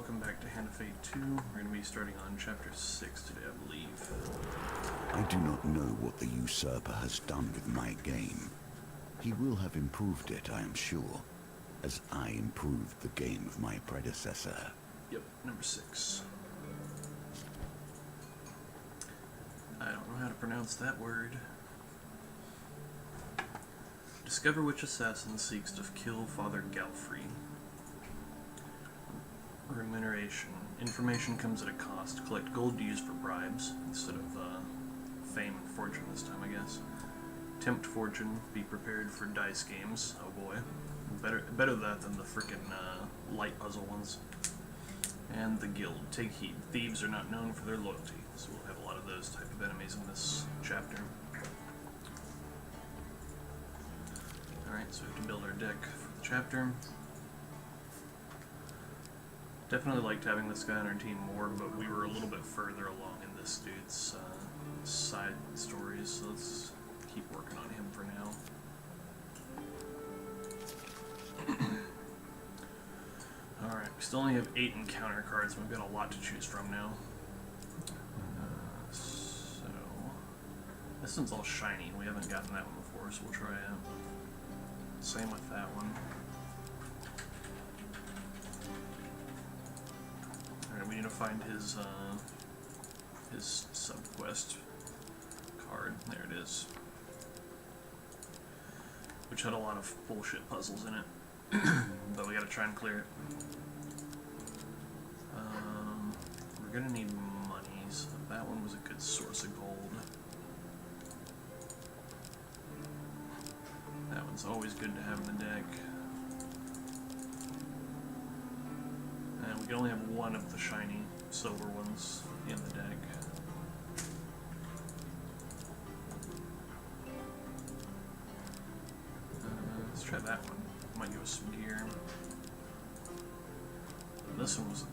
welcome back to Hand of Fate 2. We're going to be starting on Chapter 6 today, I believe. I do not know what the usurper has done with my game. He will have improved it, I am sure, as I improved the game of my predecessor. Yep, number 6. I don't know how to pronounce that word. Discover which assassin seeks to kill Father Galfrey. Remuneration. Information comes at a cost. Collect gold to use for bribes, instead of fame and fortune this time, I guess. Tempt fortune. Be prepared for dice games. Oh boy. Better that than the frickin' light puzzle ones. And the guild. Take heed. Thieves are not known for their loyalty, so we'll have a lot of those type of enemies in this chapter. Alright, so we have to build our deck for the chapter. Definitely liked having this guy on our team more, but we were a little bit further along in this dude's side stories, so let's keep working on him for now. Alright, we still only have 8 encounter cards, and we've got a lot to choose from now. So, this one's all shiny, and we haven't gotten that one before, so we'll try it. Same with that one. Alright, we need to find his sub-quest card. There it is. Which had a lot of bullshit puzzles in it. But we gotta try and clear it. We're gonna need money, so that one was a good source of gold. That one's always good to have in the deck. And we can only have one of the shiny silver ones in the deck. Let's try that one. Might give us some gear. This one was a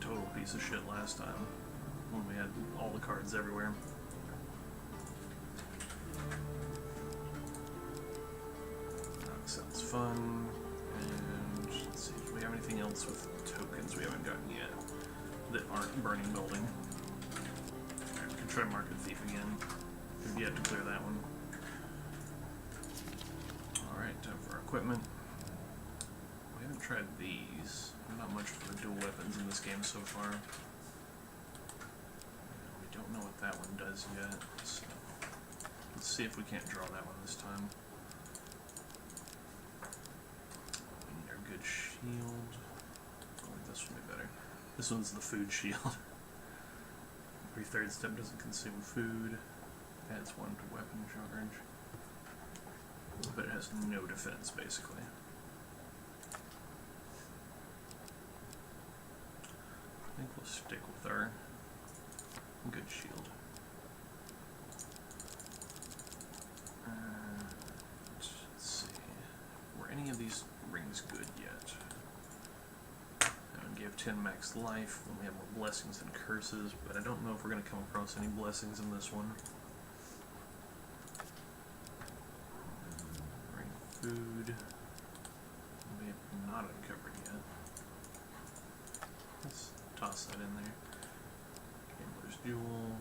total piece of shit last time, when we had all the cards everywhere. That sounds fun. And let's see, do we have anything else with tokens we haven't gotten yet that aren't Burning Building? Alright, we can try Market Thief again. We've yet to clear that one. Alright, time for our equipment. We haven't tried these. Not much for the dual weapons in this game so far. We don't know what that one does yet, so let's see if we can't draw that one this time. We need our good shield. Oh, this one would be better. This one's the food shield. Every third step doesn't consume food. Adds 1 to weapon charge. But it has no defense, basically. I think we'll stick with our good shield. Let's see. Were any of these rings good yet? That one gave 10 max life, and we have more blessings and curses, but I don't know if we're going to come across any blessings in this one. Ring food. We have not uncovered yet. Let's toss that in there. Gambler's Duel.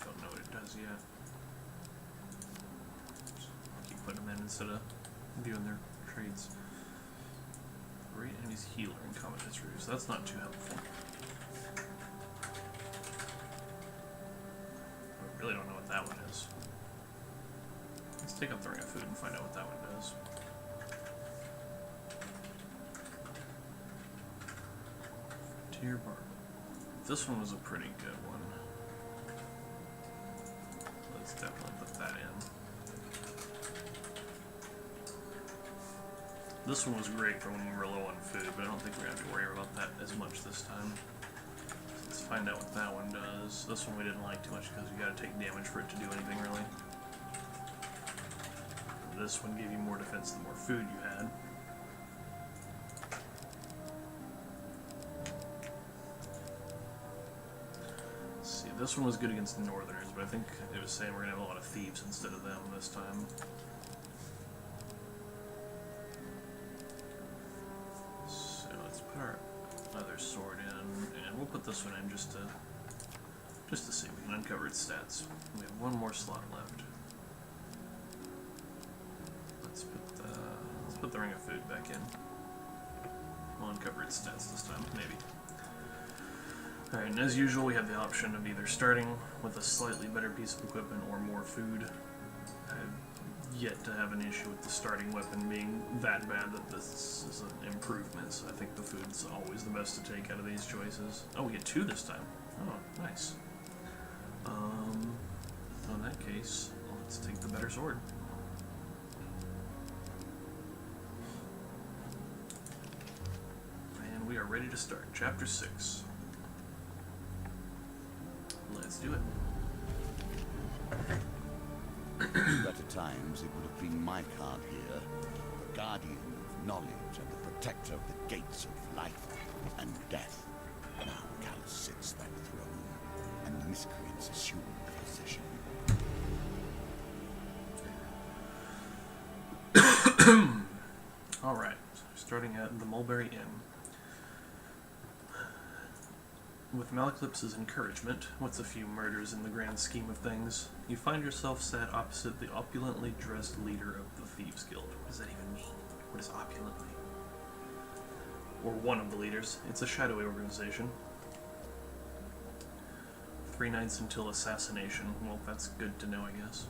Don't know what it does yet. I'll keep putting them in instead of viewing their trades. Great enemy's healer in combat history, so that's not too helpful. I really don't know what that one is. Let's take up the Ring of Food and find out what that one does. Frontier Bar. This one was a pretty good one. Let's definitely put that in. This one was great for when we were low on food, but I don't think we're going to have to worry about that as much this time. So let's find out what that one does. This one we didn't like too much because you got to take damage for it to do anything really. This one gave you more defense the more food you had. This one was good against Northerners, but I think it was saying we're going to have a lot of thieves instead of them this time. So let's put our other sword in. we'll put this one in just to see. We can uncover its stats. We have one more slot left. Let's put the ring of food back in. We'll uncover its stats this time, maybe. Alright, and as usual, we have the option of either starting with a slightly better piece of equipment or more food. I've yet to have an issue with the starting weapon being that bad that this is an improvement, so I think the food's always the best to take out of these choices. Oh, we get 2 this time. Oh, nice. In that case, let's take the better sword. And we are ready to start. Chapter 6. Let's do it. Better times it would have been my card here, the guardian of knowledge and the protector of the gates of life and death. Now Callus sits that throne, and the miscreants assume possession. Alright, starting at the Mulberry Inn. With Malaclypse's encouragement, what's a few murders in the grand scheme of things, you find yourself sat opposite the opulently dressed leader of the Thieves Guild. What does that even mean? What is opulently? Or one of the leaders. It's a shadowy organization. 3 nights until assassination. Well, that's good to know, I guess.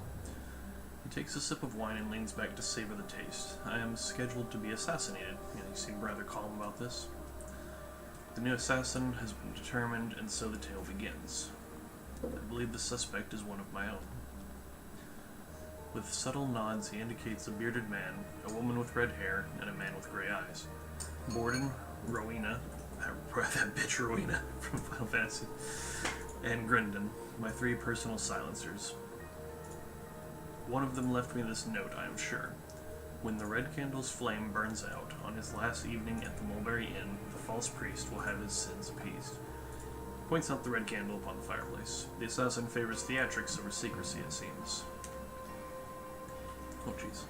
He takes a sip of wine and leans back to savor the taste. I am scheduled to be assassinated. You seem rather calm about this. The new assassin has been determined, and so the tale begins. I believe the suspect is one of my own. With subtle nods, he indicates a bearded man, a woman with red hair, and a man with gray eyes. Borden, Rowena, that bitch Rowena from Final Fantasy, and Grindon, my 3 personal silencers. One of them left me this note, I am sure. When the red candle's flame burns out, on his last evening at the Mulberry Inn, the false priest will have his sins appeased. Points out the red candle upon the fireplace. The assassin favors theatrics over secrecy, it seems. Oh, jeez.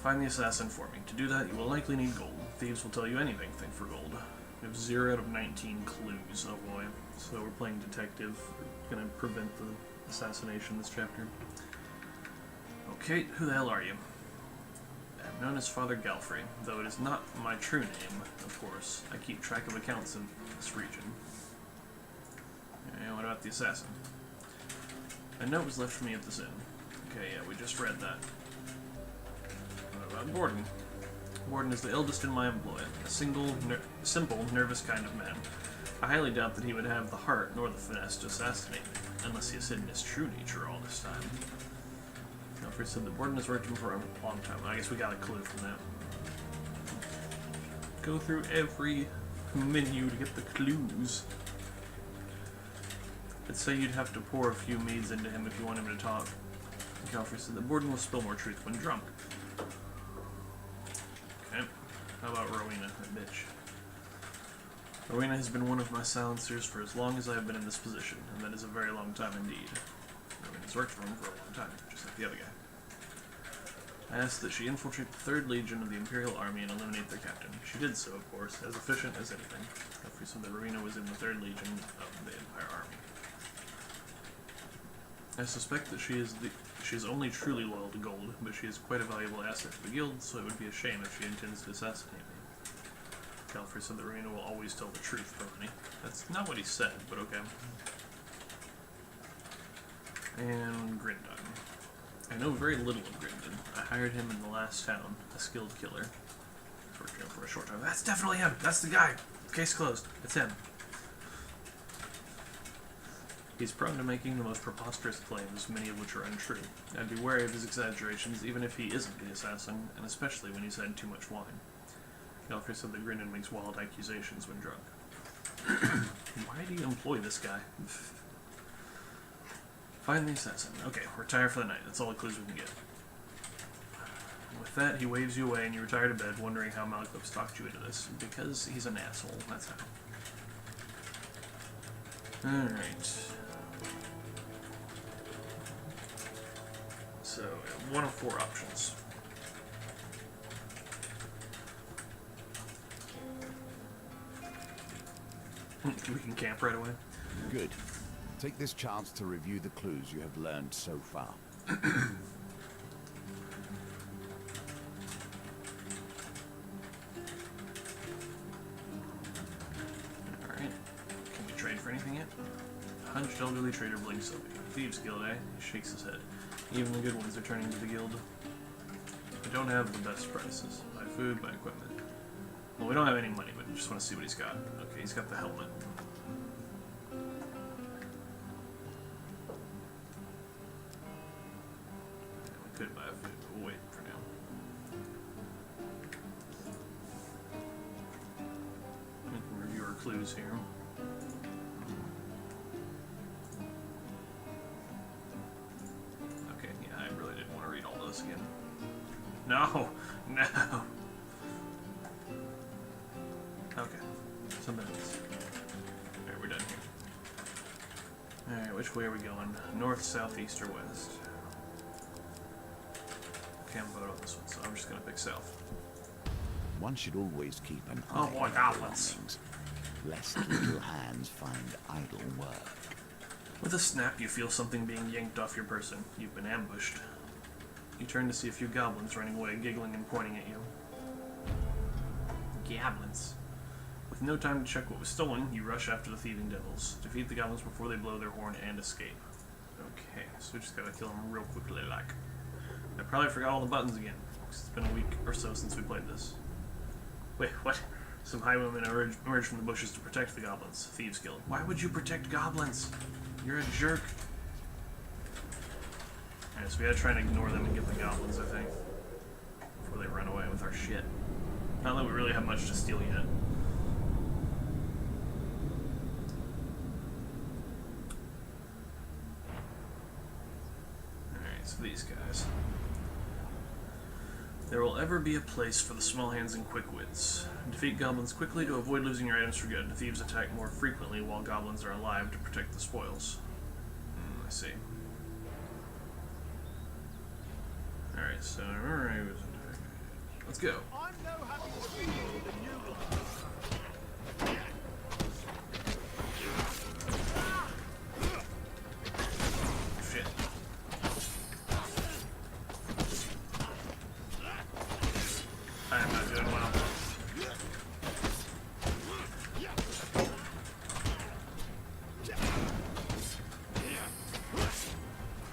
Find the assassin for me. To do that, you will likely need gold. Thieves will tell you anything for gold. We have 0 out of 19 clues. Oh boy. So we're playing detective. We're gonna prevent the assassination this chapter. Okay, who the hell are you? I'm known as Father Galfrey, though it is not my true name, of course. I keep track of accounts of this region. And what about the assassin? A note was left for me at this inn. Okay, yeah, we just read that. What about Borden? Borden is the eldest in my employ, a simple, nervous kind of man. I highly doubt that he would have the heart nor the finesse to assassinate me, unless he has hidden his true nature all this time. Alfred said that Borden has worked him for a long time. I guess we got a clue from that. Go through every menu to get the clues. I'd say you'd have to pour a few meads into him if you want him to talk. Calfrey said that Borden will spill more truth when drunk. Okay. How about Rowena, that bitch? Rowena has been one of my silencers for as long as I have been in this position, and that is a very long time indeed. Rowena's worked for him for a long time, just like the other guy. I asked that she infiltrate the 3rd Legion of the Imperial Army and eliminate their captain. She did so, of course, as efficient as anything. Calfrey said that Rowena was in the 3rd Legion of the Empire Army. I suspect that she is only truly loyal to gold, but she is quite a valuable asset to the guild, so it would be a shame if she intends to assassinate me. Calfrey said that Rowena will always tell the truth for money. That's not what he said, but okay. And Grindon. I know very little of Grindon. I hired him in the last town, a skilled killer. For a short time. That's definitely him! That's the guy! Case closed. It's him. He's prone to making the most preposterous claims, many of which are untrue. I'd be wary of his exaggerations, even if he isn't the assassin, and especially when he's had too much wine. Galfrey said that Grindon makes wild accusations when drunk. Why do you employ this guy? Find the assassin. Okay, retire for the night. That's all the clues we can get. With that, he waves you away and you retire to bed, wondering how Malaclypse talked you into this. Because he's an asshole, that's how. Alright. So, one of 4 options. We can camp right away. Good. Take this chance to review the clues you have learned so far. Alright. Can we trade for anything yet? Hunched elderly trader blinks up. Thieves Guild, eh? He shakes his head. Even the good ones are turning to the guild. We don't have the best prices. Buy food, buy equipment. Well, we don't have any money, but we just want to see what he's got. Okay, he's got the helmet. Yeah, we could buy food, but we'll wait for now. We can review our clues here. Okay, yeah, I really didn't want to read all those again. No! No! Okay. Something else. Alright, we're done here. Alright, which way are we going? North, south, east, or west? Can't vote on this one, so I'm just gonna pick south. One should always keep an eye Oh boy, on goblins. belongings, lest little hands find idle work. With a snap, you feel something being yanked off your person. You've been ambushed. You turn to see a few goblins running away, giggling and pointing at you. Goblins. With no time to check what was stolen, you rush after the thieving devils. Defeat the goblins before they blow their horn and escape. Okay, so we just gotta kill them real quickly, like. I probably forgot all the buttons again, because it's been a week or so since we played this. Wait, what? Some highwaymen emerge from the bushes to protect the goblins. Thieves Guild. Why would you protect goblins? You're a jerk. Alright, so we gotta try and ignore them and get the goblins, I think. Before they run away with our shit. Not that we really have much to steal yet. Alright, so these guys. There will ever be a place for the small hands and quick wits. Defeat goblins quickly to avoid losing your items for good. Thieves attack more frequently while goblins are alive to protect the spoils. I see. Alright, so let's go. Shit. I am not doing well.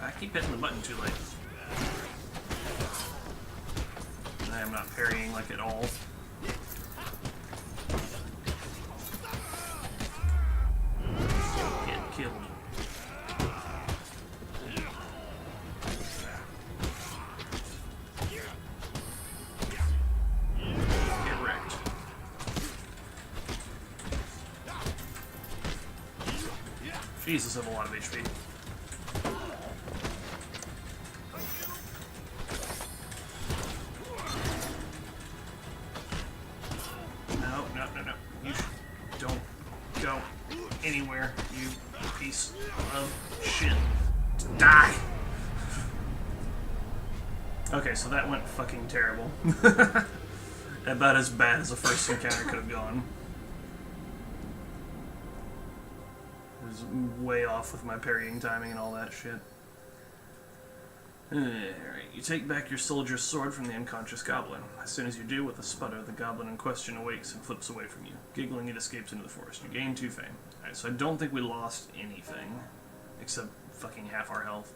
I keep hitting the button too late. I am not parrying like at all. Get killed. Get wrecked. Jesus, I have a lot of HP. No. You don't go anywhere, you piece of shit. Die! Okay, so that went fucking terrible. About as bad as the first encounter could have gone. I was way off with my parrying timing and all that shit. Alright, you take back your soldier's sword from the unconscious goblin. As soon as you do, with a sputter, the goblin in question awakes and flips away from you. Giggling, it escapes into the forest. You gain 2 fame. Alright, so I don't think we lost anything. Except fucking half our health.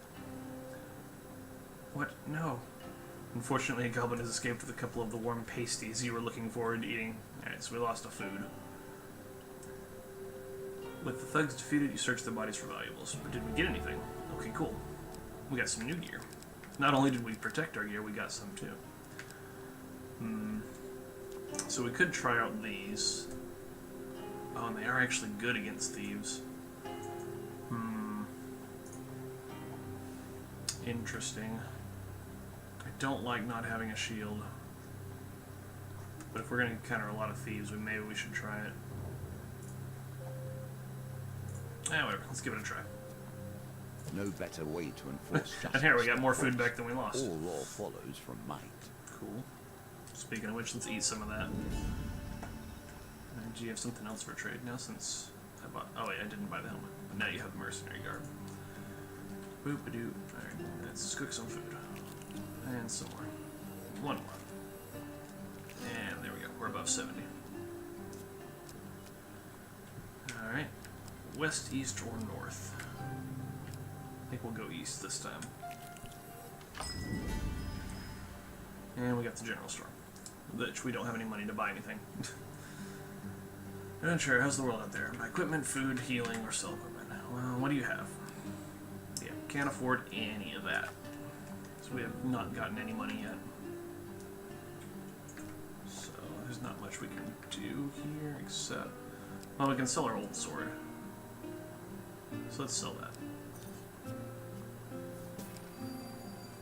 What? No. Unfortunately, a goblin has escaped with a couple of the warm pasties you were looking forward to eating. Alright, so we lost a food. With the thugs defeated, you search their bodies for valuables. But did we get anything? Okay, cool. We got some new gear. Not only did we protect our gear, we got some too. So we could try out these. Oh, and they are actually good against thieves. Interesting. I don't like not having a shield. But if we're going to encounter a lot of thieves, maybe we should try it. Whatever. Let's give it a try. No better way to enforce justice. And here, we got more food back than we lost. All law follows from might. Cool. Speaking of which, let's eat some of that. Do you have something else for trade now, since Oh wait, I didn't buy the helmet. But now you have the mercenary garb. Boop-a-doo. Alright, let's cook some food. And some more. One more. And there we go. We're above 70. Alright. West, east, or north? I think we'll go east this time. And we got the general store. Which we don't have any money to buy anything. Sure, how's the world out there? Buy equipment, food, healing, or sell equipment. Well, what do you have? Yeah, can't afford any of that. So we have not gotten any money yet. So there's not much we can do here except... Well, we can sell our old sword. So let's sell that.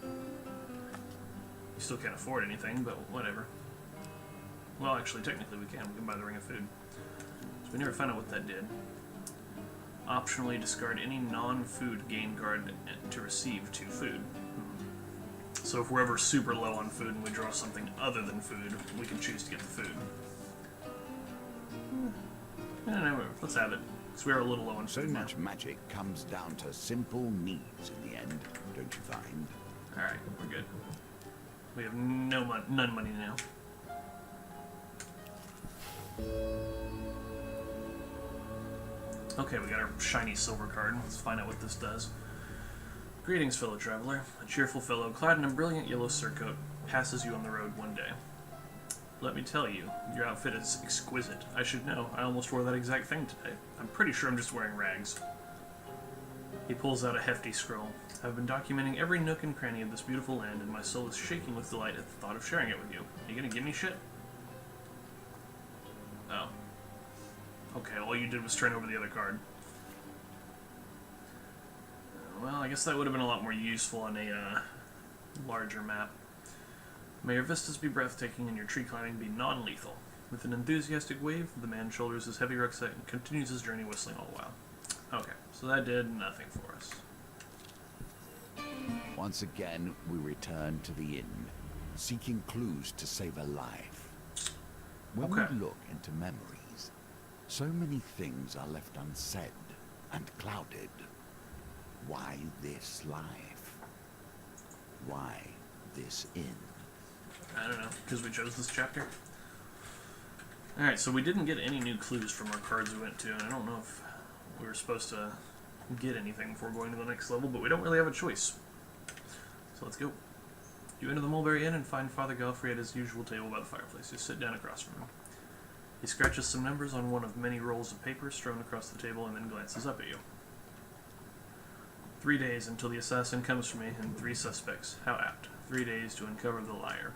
You still can't afford anything, but whatever. Well, actually, technically we can. We can buy the Ring of Food. So we never found out what that did. Optionally discard any non-food gain card to receive 2 food. So if we're ever super low on food and we draw something other than food, we can choose to get the food. I don't know, let's have it. Because we are a little low on So food much now. magic comes down to simple needs in the end, don't you find? Alright, we're good. We have none money now. Okay, we got our shiny silver card. Let's find out what this does. Greetings, fellow traveler. A cheerful fellow clad in a brilliant yellow surcoat passes you on the road one day. Let me tell you, your outfit is exquisite. I should know. I almost wore that exact thing today. I'm pretty sure I'm just wearing rags. He pulls out a hefty scroll. I've been documenting every nook and cranny of this beautiful land, and my soul is shaking with delight at the thought of sharing it with you. Are you gonna give me shit? Oh. Okay, all you did was turn over the other card. Well, I guess that would have been a lot more useful on a larger map. May your vistas be breathtaking and your tree climbing be non-lethal. With an enthusiastic wave, the man shoulders his heavy rucksack and continues his journey whistling all the while. Okay, so that did nothing for us. Once again, we return to the inn, seeking clues to save a life. When Okay. we look into memories, so many things are left unsaid and clouded. Why this life? Why this inn? I don't know, because we chose this chapter. Alright, so we didn't get any new clues from our cards we went to, and I don't know if we were supposed to get anything before going to the next level, but we don't really have a choice. So let's go. You enter the Mulberry Inn and find Father Galfrey at his usual table by the fireplace. You sit down across from him. He scratches some numbers on one of many rolls of paper strewn across the table and then glances up at you. 3 days until the assassin comes for me, and 3 suspects. How apt. 3 days to uncover the liar.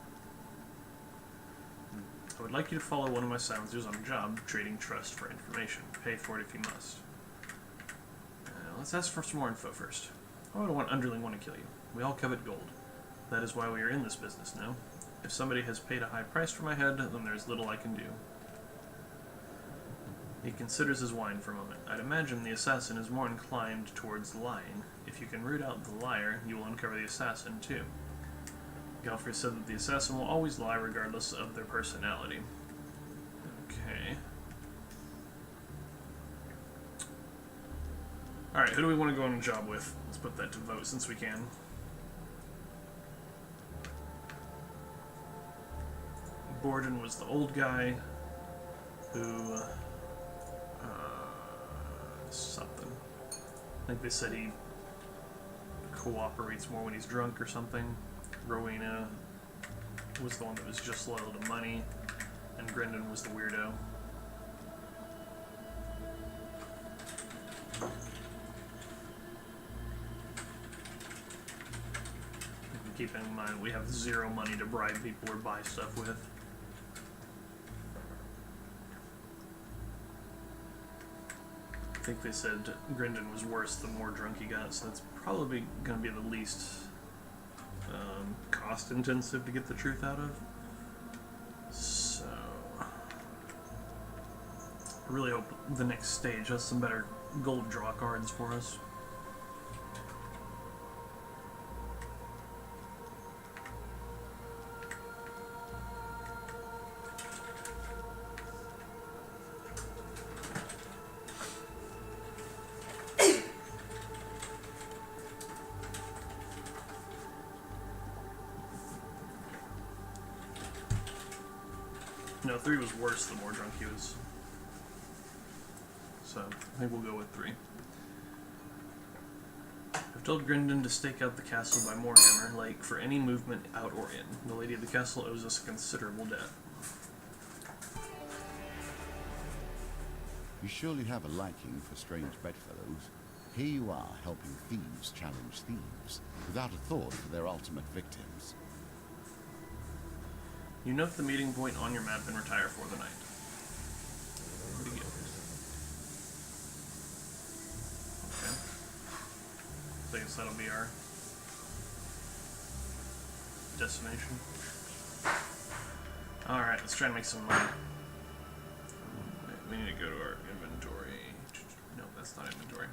I would like you to follow one of my silencers on a job, trading trust for information. Pay for it if you must. Let's ask for some more info first. Why would one underling want to kill you? We all covet gold. That is why we are in this business now. If somebody has paid a high price for my head, then there's little I can do. He considers his wine for a moment. I'd imagine the assassin is more inclined towards lying. If you can root out the liar, you will uncover the assassin, too. Galfrey said that the assassin will always lie regardless of their personality. Okay. Alright, who do we want to go on a job with? Let's put that to vote since we can. Borden was the old guy who... something. I think they said he cooperates more when he's drunk or something. Rowena was the one that was just loyal to money, and Grendon was the weirdo. Keep in mind, we have 0 money to bribe people or buy stuff with. I think they said Grendon was worse the more drunk he got, so that's probably going to be the least cost intensive to get the truth out of. So I really hope the next stage has some better gold draw cards for us. No, 3 was worse the more drunk he was. So, I think we'll go with 3. I've told Grindon to stake out the castle by Moorhammer Lake for any movement out or in. The lady of the castle owes us a considerable debt. You surely have a liking for strange bedfellows. Here you are, helping thieves challenge thieves, without a thought for their ultimate victims. You note the meeting point on your map and retire for the night. Begin. Okay. So I guess that'll be our destination. Alright, let's try and make some money. We need to go to our inventory. No, that's not inventory.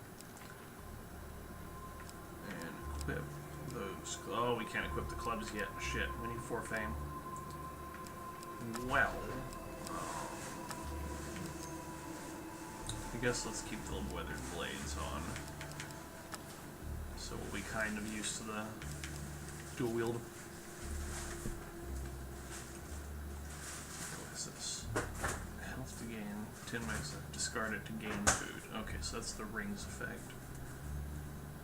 And equip those. Oh, we can't equip the clubs yet. Shit, we need 4 fame. Well, I guess let's keep the weathered blades on. So we'll be kind of used to the dual wield. What is this? Health to gain 10 minutes. Discard it to gain food. Okay, so that's the rings effect.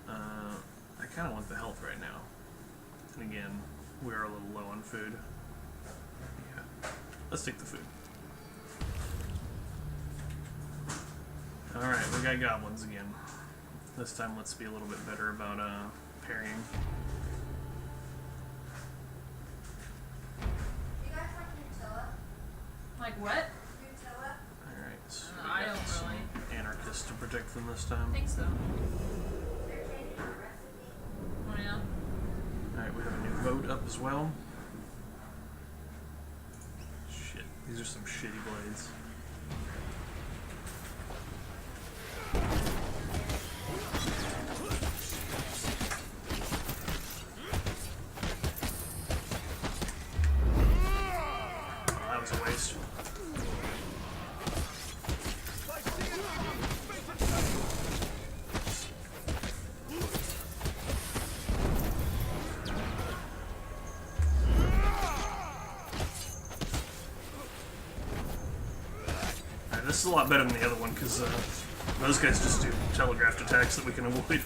I kind of want the health right now. And again, we are a little low on food. Yeah, let's take the food. Alright, we got goblins again. This time let's be a little bit better about parrying. You guys like Nutella? Like what? Nutella? Alright, so I we got don't some really. anarchists to protect them this time. I think so. They're changing the recipe. Oh yeah. Alright, we have a new vote up as well. Shit, these are some shitty blades. Oh, that was a waste. This is a lot better than the other one, because those guys just do telegraphed attacks that we can avoid.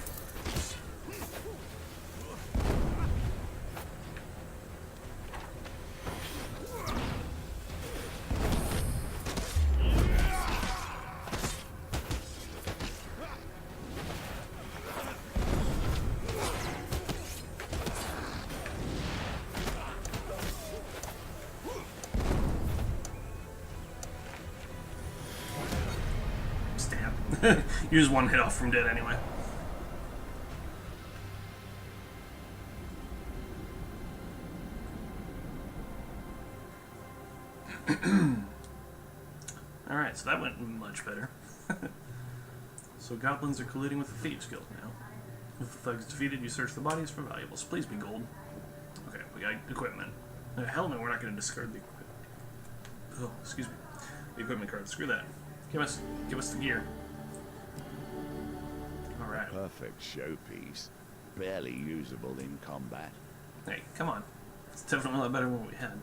You're just one hit off from dead anyway. Alright, so that went much better. So goblins are colluding with the Thieves Guild now. With the thugs defeated, you search the bodies for valuables. Please be gold. Okay, we got equipment. Hell no, we're not going to discard the equipment. Oh, excuse me. The equipment card. Screw that. Give us the gear. Alright. Perfect showpiece. Barely usable in combat. Hey, come on. It's definitely a lot better than what we had.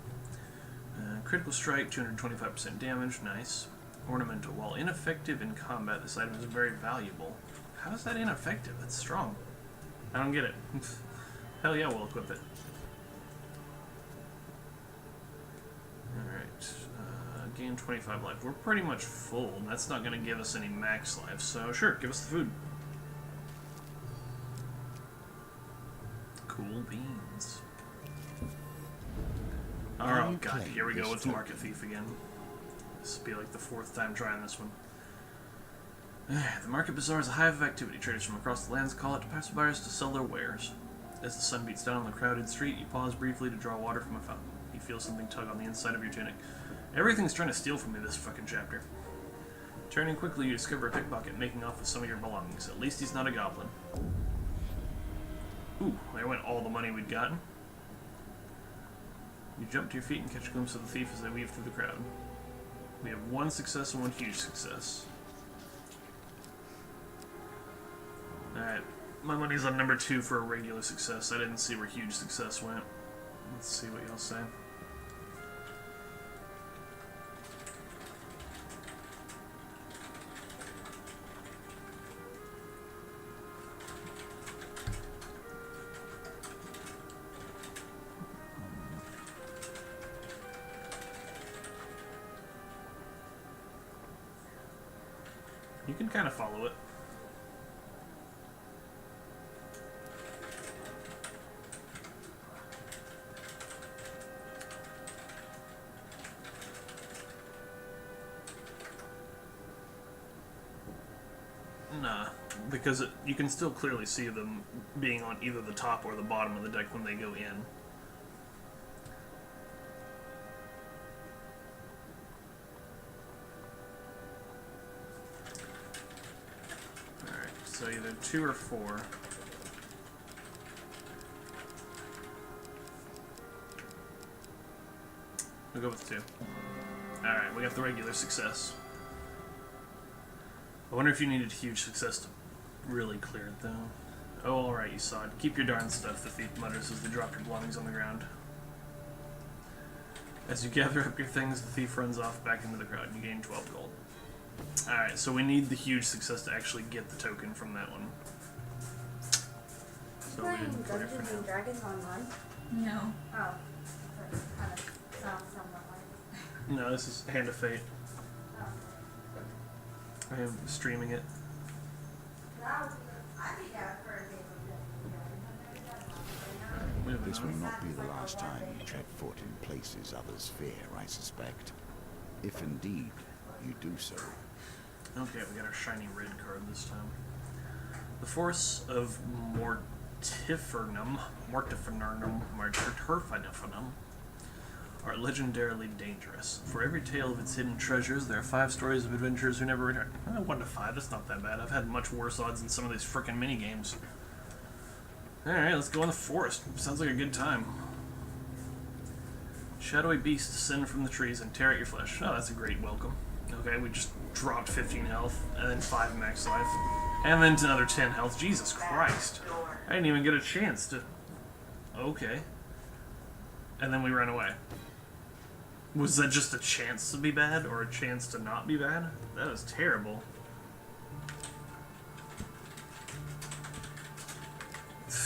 Critical strike, 225% damage. Nice. Ornamental. While ineffective in combat, this item is very valuable. How is that ineffective? That's strong. I don't get it. Hell yeah, we'll equip it. Alright. Gain 25 life. We're pretty much full. That's not going to give us any max life, so sure, give us the food. Cool beans. Oh god, here we go with the Market Thief again. This will be like the 4th time trying this one. The Market Bazaar is a hive of activity. Traders from across the lands call it to passerbyers to sell their wares. As the sun beats down on the crowded street, you pause briefly to draw water from a fountain. You feel something tug on the inside of your tunic. Everything's trying to steal from me this fucking chapter. Turning quickly, you discover a pickpocket making off with some of your belongings. At least he's not a goblin. Ooh, there went all the money we'd gotten. You jump to your feet and catch a glimpse of the thief as they weave through the crowd. We have 1 success and 1 huge success. Alright, my money's on number 2 for a regular success. I didn't see where huge success went. Let's see what y'all say. can kind of follow it. Nah, because you can still clearly see them being on either the top or the bottom of the deck when they go in. Alright, so either 2 or 4. We'll go with 2. Alright, we got the regular success. I wonder if you needed huge success to really clear it, though. Oh, alright, you saw it. Keep your darn stuff, the thief mutters as they drop your belongings on the ground. As you gather up your things, the thief runs off back into the crowd. You gain 12 gold. Alright, so we need the huge success to actually get the token from that one. So we Playing didn't play it for Dungeons now. and Dragons online? No. Oh. That kind of sounds somewhat like. No, this is Hand of Fate. Oh. I am streaming it. That would be, I'd be down for a game of Dungeons and Dragons. Moving This will on. not be the last time you tread foot in places others fear, I suspect. If indeed you do so. Okay, we got our shiny red card this time. The force of Mortifernum are legendarily dangerous. For every tale of its hidden treasures, there are 5 stories of adventurers who never return. 1 to 5, that's not that bad. I've had much worse odds in some of these frickin' minigames. Alright, let's go in the forest. Sounds like a good time. Shadowy beasts descend from the trees and tear at your flesh. Oh, that's a great welcome. Okay, we just dropped 15 health, and then 5 max life, and then another 10 health. Jesus Christ. I didn't even get a chance to... Okay. And then we ran away. Was that just a chance to be bad, or a chance to not be bad? That is terrible.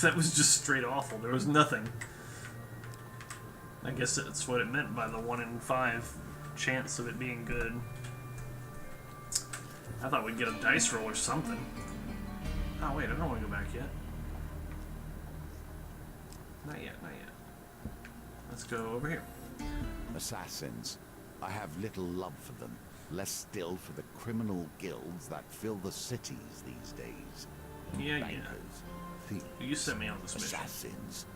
That was just straight awful. There was nothing. I guess that's what it meant by the 1 in 5 chance of it being good. I thought we'd get a dice roll or something. Oh wait, I don't want to go back yet. Not yet, not yet. Let's go over here. Assassins. I have little love for them. Less still for the criminal guilds that fill the cities these days. Yeah, yeah. Bankers, thieves, You sent me on this mission. assassins,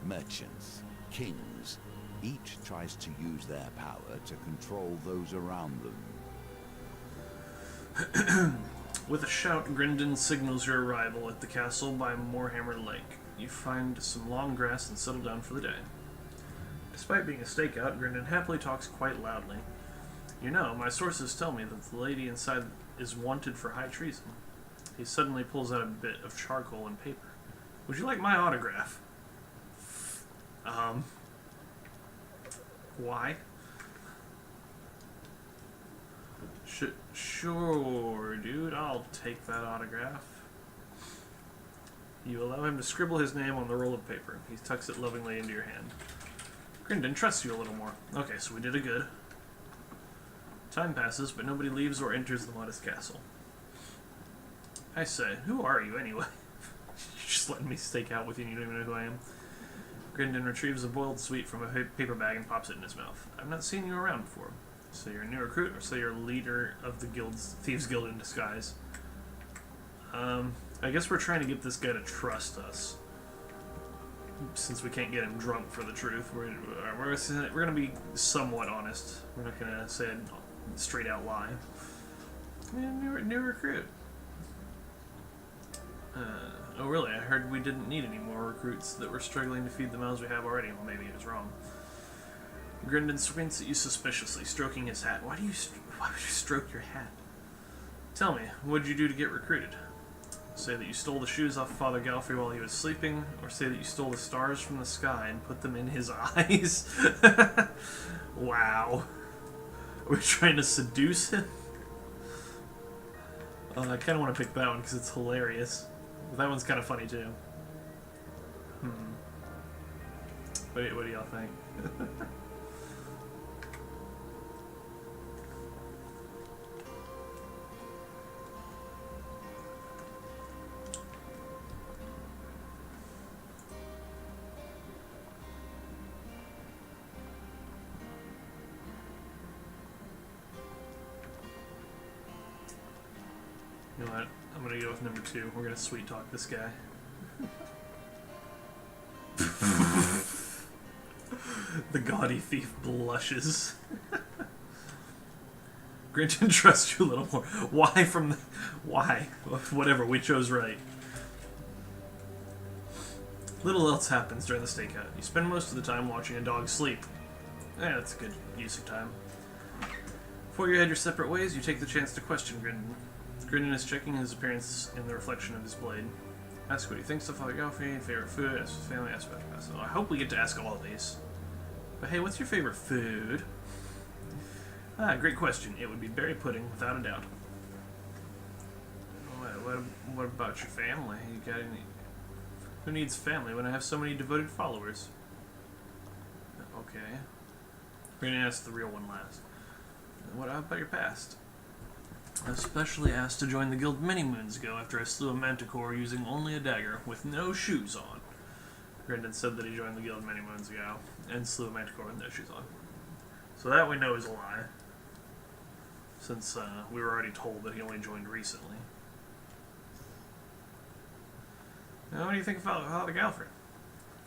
merchants, kings. Each tries to use their power to control those around them. With a shout, Grindon signals your arrival at the castle by Moorhammer Lake. You find some long grass and settle down for the day. Despite being a stakeout, Grindon happily talks quite loudly. You know, my sources tell me that the lady inside is wanted for high treason. He suddenly pulls out a bit of charcoal and paper. Would you like my autograph? Why? Sure, dude, I'll take that autograph. You allow him to scribble his name on the roll of paper. He tucks it lovingly into your hand. Grindon trusts you a little more. Okay, so we did a good. Time passes, but nobody leaves or enters the modest castle. I say, who are you anyway? You're just letting me stake out with you and you don't even know who I am. Grindon retrieves a boiled sweet from a paper bag and pops it in his mouth. I've not seen you around before. So you're a new recruit, or so you're a leader of the guild's Thieves Guild in disguise. I guess we're trying to get this guy to trust us. Since we can't get him drunk for the truth, we're gonna be somewhat honest. We're not gonna say a straight out lie. Yeah, new recruit. Oh really? I heard we didn't need any more recruits, that we're struggling to feed the mouths we have already. Well, maybe he was wrong. Grindon squints at you suspiciously, stroking his hat. Why would you stroke your hat? Tell me, what'd you do to get recruited? Say that you stole the shoes off Father Galfrey while he was sleeping, or say that you stole the stars from the sky and put them in his eyes? Wow. We're trying to seduce him? I kind of want to pick that one because it's hilarious. That one's kind of funny too. What do y'all think? You know what? I'm gonna go with number 2. We're gonna sweet talk this guy. The gaudy thief blushes. Grinton trusts you a little more. Why from the... Why? Whatever, we chose right. Little else happens during the stakeout. You spend most of the time watching a dog sleep. That's a good use of time. Before you head your separate ways, you take the chance to question Grinton. Grinton is checking his appearance in the reflection of his blade. Ask what he thinks of Father Galfrey, favorite food, ask his family, ask about the past. I hope we get to ask all of these. But hey, what's your favorite food? Great question. It would be berry pudding, without a doubt. What about your family? You got any... Who needs family when I have so many devoted followers? Okay. We're gonna ask the real one last. What about your past? I was specially asked to join the guild many moons ago after I slew a manticore using only a dagger with no shoes on. Grinton said that he joined the guild many moons ago and slew a manticore with no shoes on. So that we know is a lie, since we were already told that he only joined recently. Now, what do you think of Father Galfrey?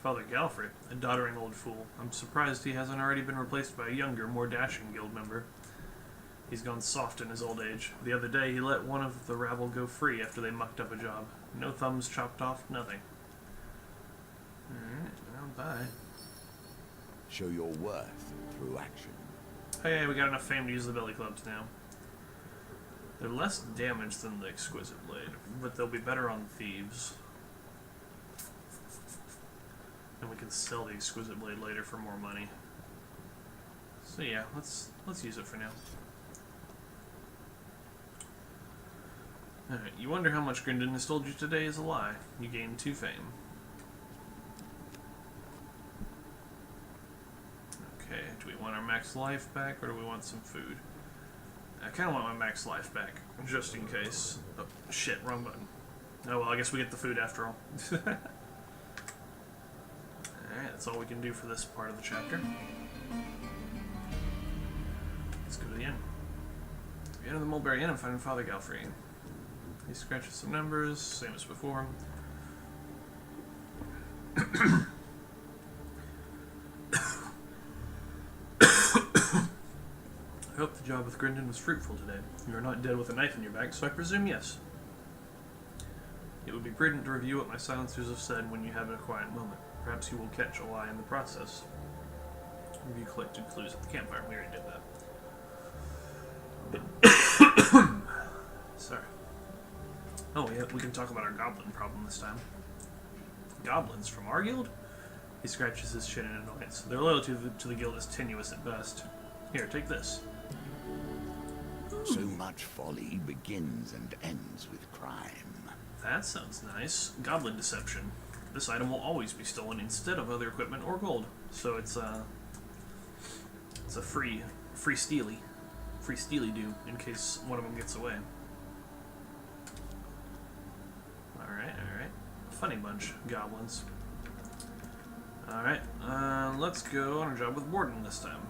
Father Galfrey, a doddering old fool. I'm surprised he hasn't already been replaced by a younger, more dashing guild member. He's gone soft in his old age. The other day, he let one of the rabble go free after they mucked up a job. No thumbs chopped off, nothing. Alright, well, bye. Show your worth through action. Hey, we got enough fame to use the belly clubs now. They're less damage than the exquisite blade, but they'll be better on thieves. And we can sell the exquisite blade later for more money. So yeah, let's use it for now. Alright, you wonder how much Grinton has told you today is a lie. You gain 2 fame. Okay, do we want our max life back, or do we want some food? I kind of want my max life back, just in case. Oh, shit, wrong button. Oh well, I guess we get the food after all. Alright, that's all we can do for this part of the chapter. Let's go to the inn. We enter the Mulberry Inn and find Father Galfrey. He scratches some numbers, same as before. I hope the job with Grinton was fruitful today. You are not dead with a knife in your back, so I presume yes. It would be prudent to review what my silencers have said when you have a quiet moment. Perhaps you will catch a lie in the process. Review collected clues at the campfire. We already did that. Sorry. Oh, yeah, we can talk about our goblin problem this time. Goblins from our guild? He scratches his chin in annoyance. Their loyalty to the guild is tenuous at best. Here, take this. So much folly begins and ends with crime. That sounds nice. Goblin deception. This item will always be stolen instead of other equipment or gold. So it's a free steely do in case one of them gets away. Alright. Funny bunch, goblins. Alright, let's go on a job with Borden this time.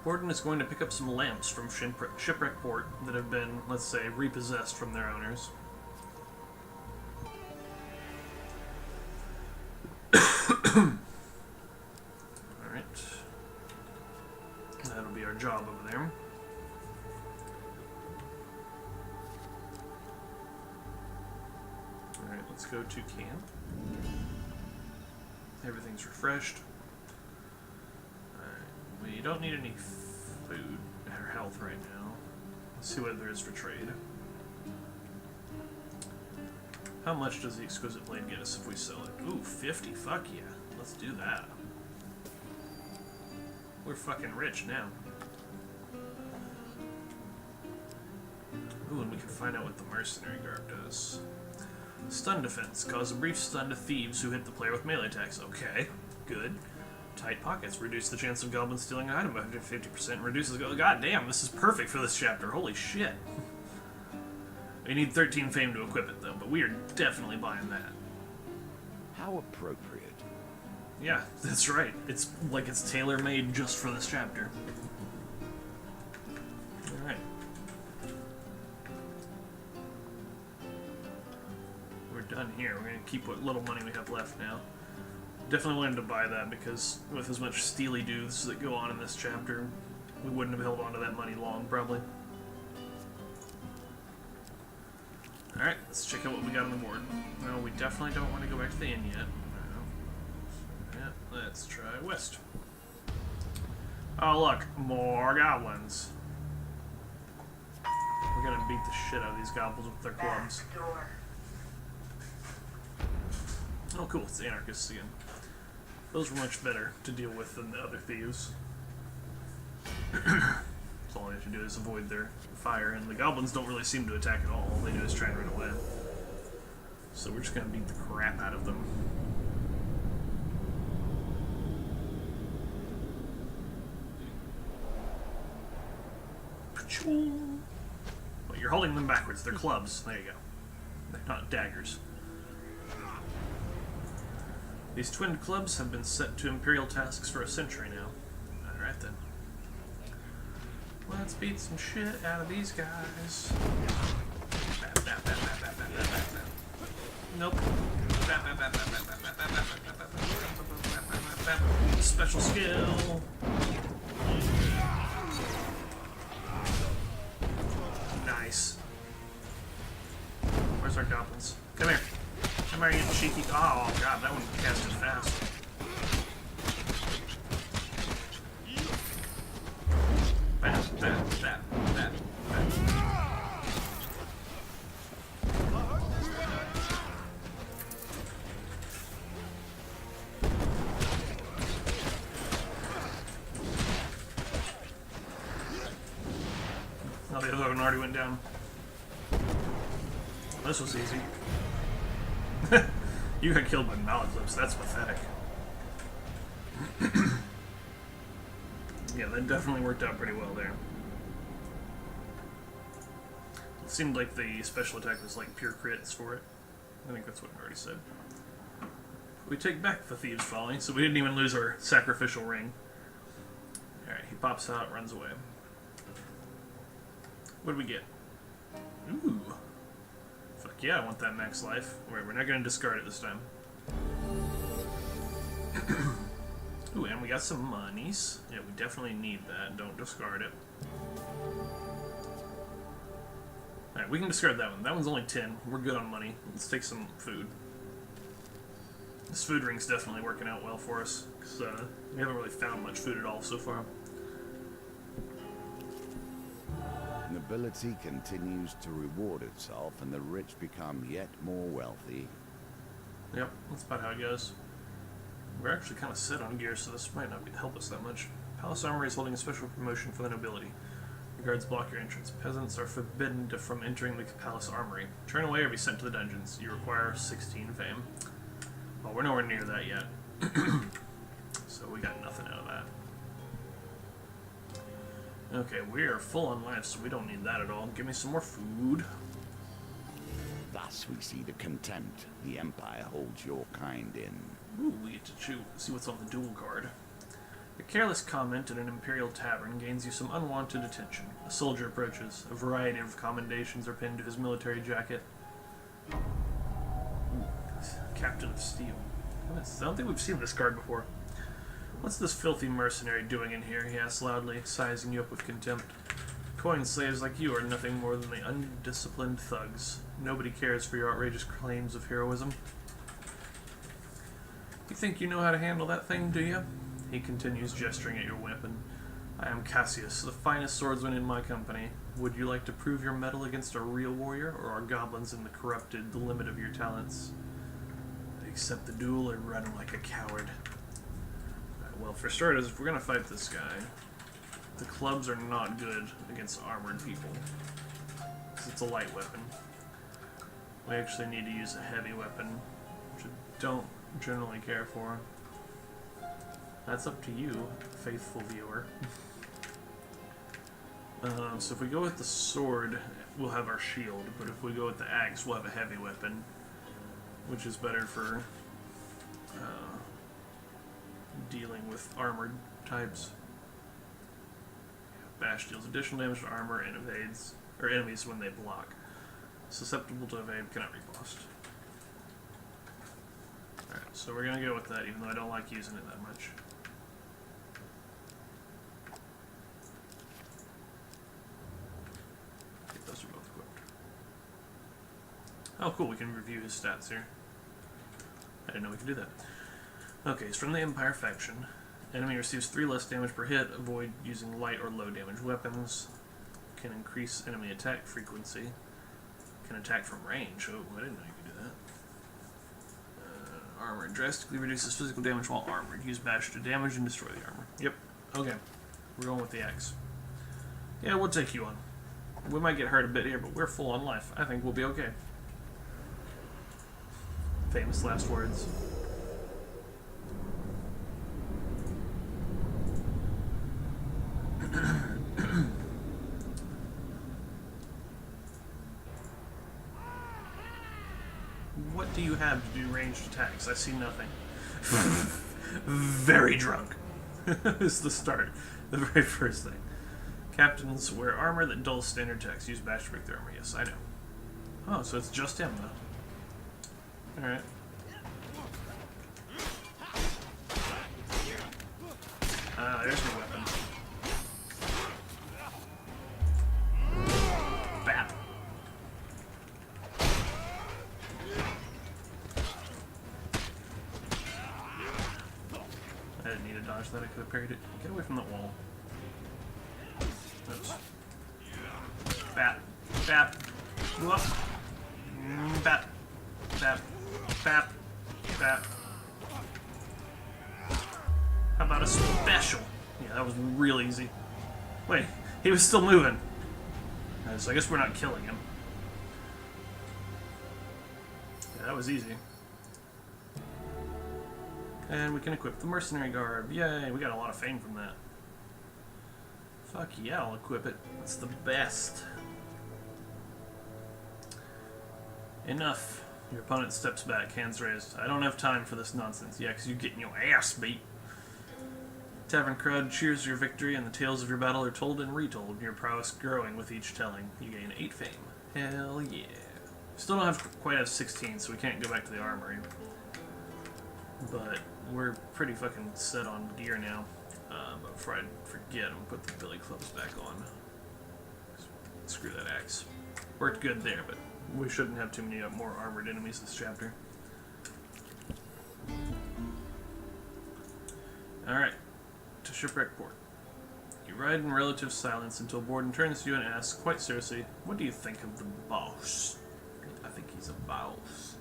Borden is going to pick up some lamps from Shipwreck Port that have been, let's say, repossessed from their owners. Alright. That'll be our job over there. Alright, let's go to camp. Everything's refreshed. We don't need any food or health right now. Let's see what there is for trade. How much does the exquisite blade get us if we sell it? Ooh, 50. Fuck yeah. Let's do that. We're fucking rich now. Ooh, and we can find out what the mercenary garb does. Stun defense. Cause a brief stun to thieves who hit the player with melee attacks. Okay, good. Tight pockets. Reduce the chance of goblins stealing an item by 50%. Reduces... God damn, this is perfect for this chapter. Holy shit. We need 13 fame to equip it, though, but we are definitely buying that. How appropriate. Yeah, that's right. It's like it's tailor-made just for this chapter. Alright. here. We're going to keep what little money we have left now. Definitely wanted to buy that because with as much steely dudes that go on in this chapter, we wouldn't have held on to that money long, probably. Alright, let's check out what we got on the board. No, we definitely don't want to go back to the inn yet. No. Yeah, let's try west. Oh look, more goblins. We're gonna beat the shit out of these goblins with their clubs. Oh cool, it's the anarchists again. Those were much better to deal with than the other thieves. So all we have to do is avoid their fire, and the goblins don't really seem to attack at all. All they do is try and run away. So we're just gonna beat the crap out of them. Well, you're holding them backwards. They're clubs. There you go. They're not daggers. These twinned clubs have been set to imperial tasks for a century now. Alright then. Let's beat some shit out of these guys. Nope. Special skill. Nice. Where's our goblins? Come here. Come here, you cheeky. Oh god, that one casted fast. Bam, bam, bam, bam, bam. Oh, the other one already went down. This was easy. You got killed by Malaclips, that's pathetic. Yeah, that definitely worked out pretty well there. It seemed like the special attack was like pure crits for it. I think that's what I already said. We take back the Thieves' Folly, so we didn't even lose our sacrificial ring. Alright, he pops out, runs away. What do we get? Ooh. Fuck yeah, I want that max life. We're not going to discard it this time. Ooh, and we got some monies. Yeah, we definitely need that. Don't discard it. Alright, we can discard that one. That one's only 10. We're good on money. Let's take some food. This food ring's definitely working out well for us, because we haven't really found much food at all so far. Nobility continues to reward itself, and the rich become yet more wealthy. Yep, that's about how it goes. We're actually kind of set on gear, so this might not help us that much. Palace Armory is holding a special promotion for the nobility. The guards block your entrance. Peasants are forbidden from entering the Palace Armory. Turn away or be sent to the dungeons. You require 16 fame. Well, we're nowhere near that yet. So we got nothing out of that. Okay, we are full on life, so we don't need that at all. Give me some more food. Thus we see the contempt the Empire holds your kind in. Ooh, we get to see what's on the duel card. A careless comment in an Imperial tavern gains you some unwanted attention. A soldier approaches. A variety of commendations are pinned to his military jacket. Ooh, Captain of Steel. I don't think we've seen this card before. What's this filthy mercenary doing in here? He asks loudly, sizing you up with contempt. Coin slaves like you are nothing more than the undisciplined thugs. Nobody cares for your outrageous claims of heroism. You think you know how to handle that thing, do you? He continues, gesturing at your weapon. I am Cassius, the finest swordsman in my company. Would you like to prove your mettle against a real warrior, or are goblins in the limit of your talents? Accept the duel or run like a coward. Well, for starters, if we're going to fight this guy, the clubs are not good against armored people, because it's a light weapon. We actually need to use a heavy weapon, which I don't generally care for. That's up to you, faithful viewer. So if we go with the sword, we'll have our shield, but if we go with the axe, we'll have a heavy weapon, which is better for dealing with armored types. Bash deals additional damage to armor and evades, or enemies when they block. Susceptible to evade, cannot be lost. So we're gonna go with that, even though I don't like using it that much. Okay, those are both equipped. Oh, cool, we can review his stats here. I didn't know we could do that. Okay, it's from the Empire faction. Enemy receives 3 less damage per hit, avoid using light or low damage weapons, can increase enemy attack frequency, can attack from range. Oh, I didn't know you could do that. Armor drastically reduces physical damage while armored. Use bash to damage and destroy the armor. Yep. Okay. We're going with the axe. Yeah, we'll take you on. We might get hurt a bit here, but we're full on life. I think we'll be okay. Famous last words. What do you have to do ranged attacks? I see nothing. Very drunk. Is the start. The very first thing. Captains wear armor that dulls standard attacks. Use bash to break their armor. Yes, I know. Oh, so it's just him, though. Alright. Ah, there's your weapon. Bap. I didn't need to dodge that, I could have parried it. Get away from that wall. Oops. Bap. Bap. Whoop. Bap. Bap. Bap. Bap. How about a special? Yeah, that was real easy. Wait, he was still moving. So I guess we're not killing him. Yeah, that was easy. And we can equip the mercenary garb. Yay, we got a lot of fame from that. Fuck yeah, I'll equip it. It's the best. Enough. Your opponent steps back, hands raised. I don't have time for this nonsense. Yeah, because you're getting your ass beat. Tavern crowd cheers your victory, and the tales of your battle are told and retold, your prowess growing with each telling. You gain 8 fame. Hell yeah. Still don't quite have 16, so we can't go back to the armory. But we're pretty fucking set on gear now. But before I forget, I'm gonna put the billy clubs back on. Screw that axe. Worked good there, but we shouldn't have too many more armored enemies this chapter. Alright. To Shipwreck Port. You ride in relative silence until Borden turns to you and asks, quite seriously, what do you think of the boss? I think he's a boss.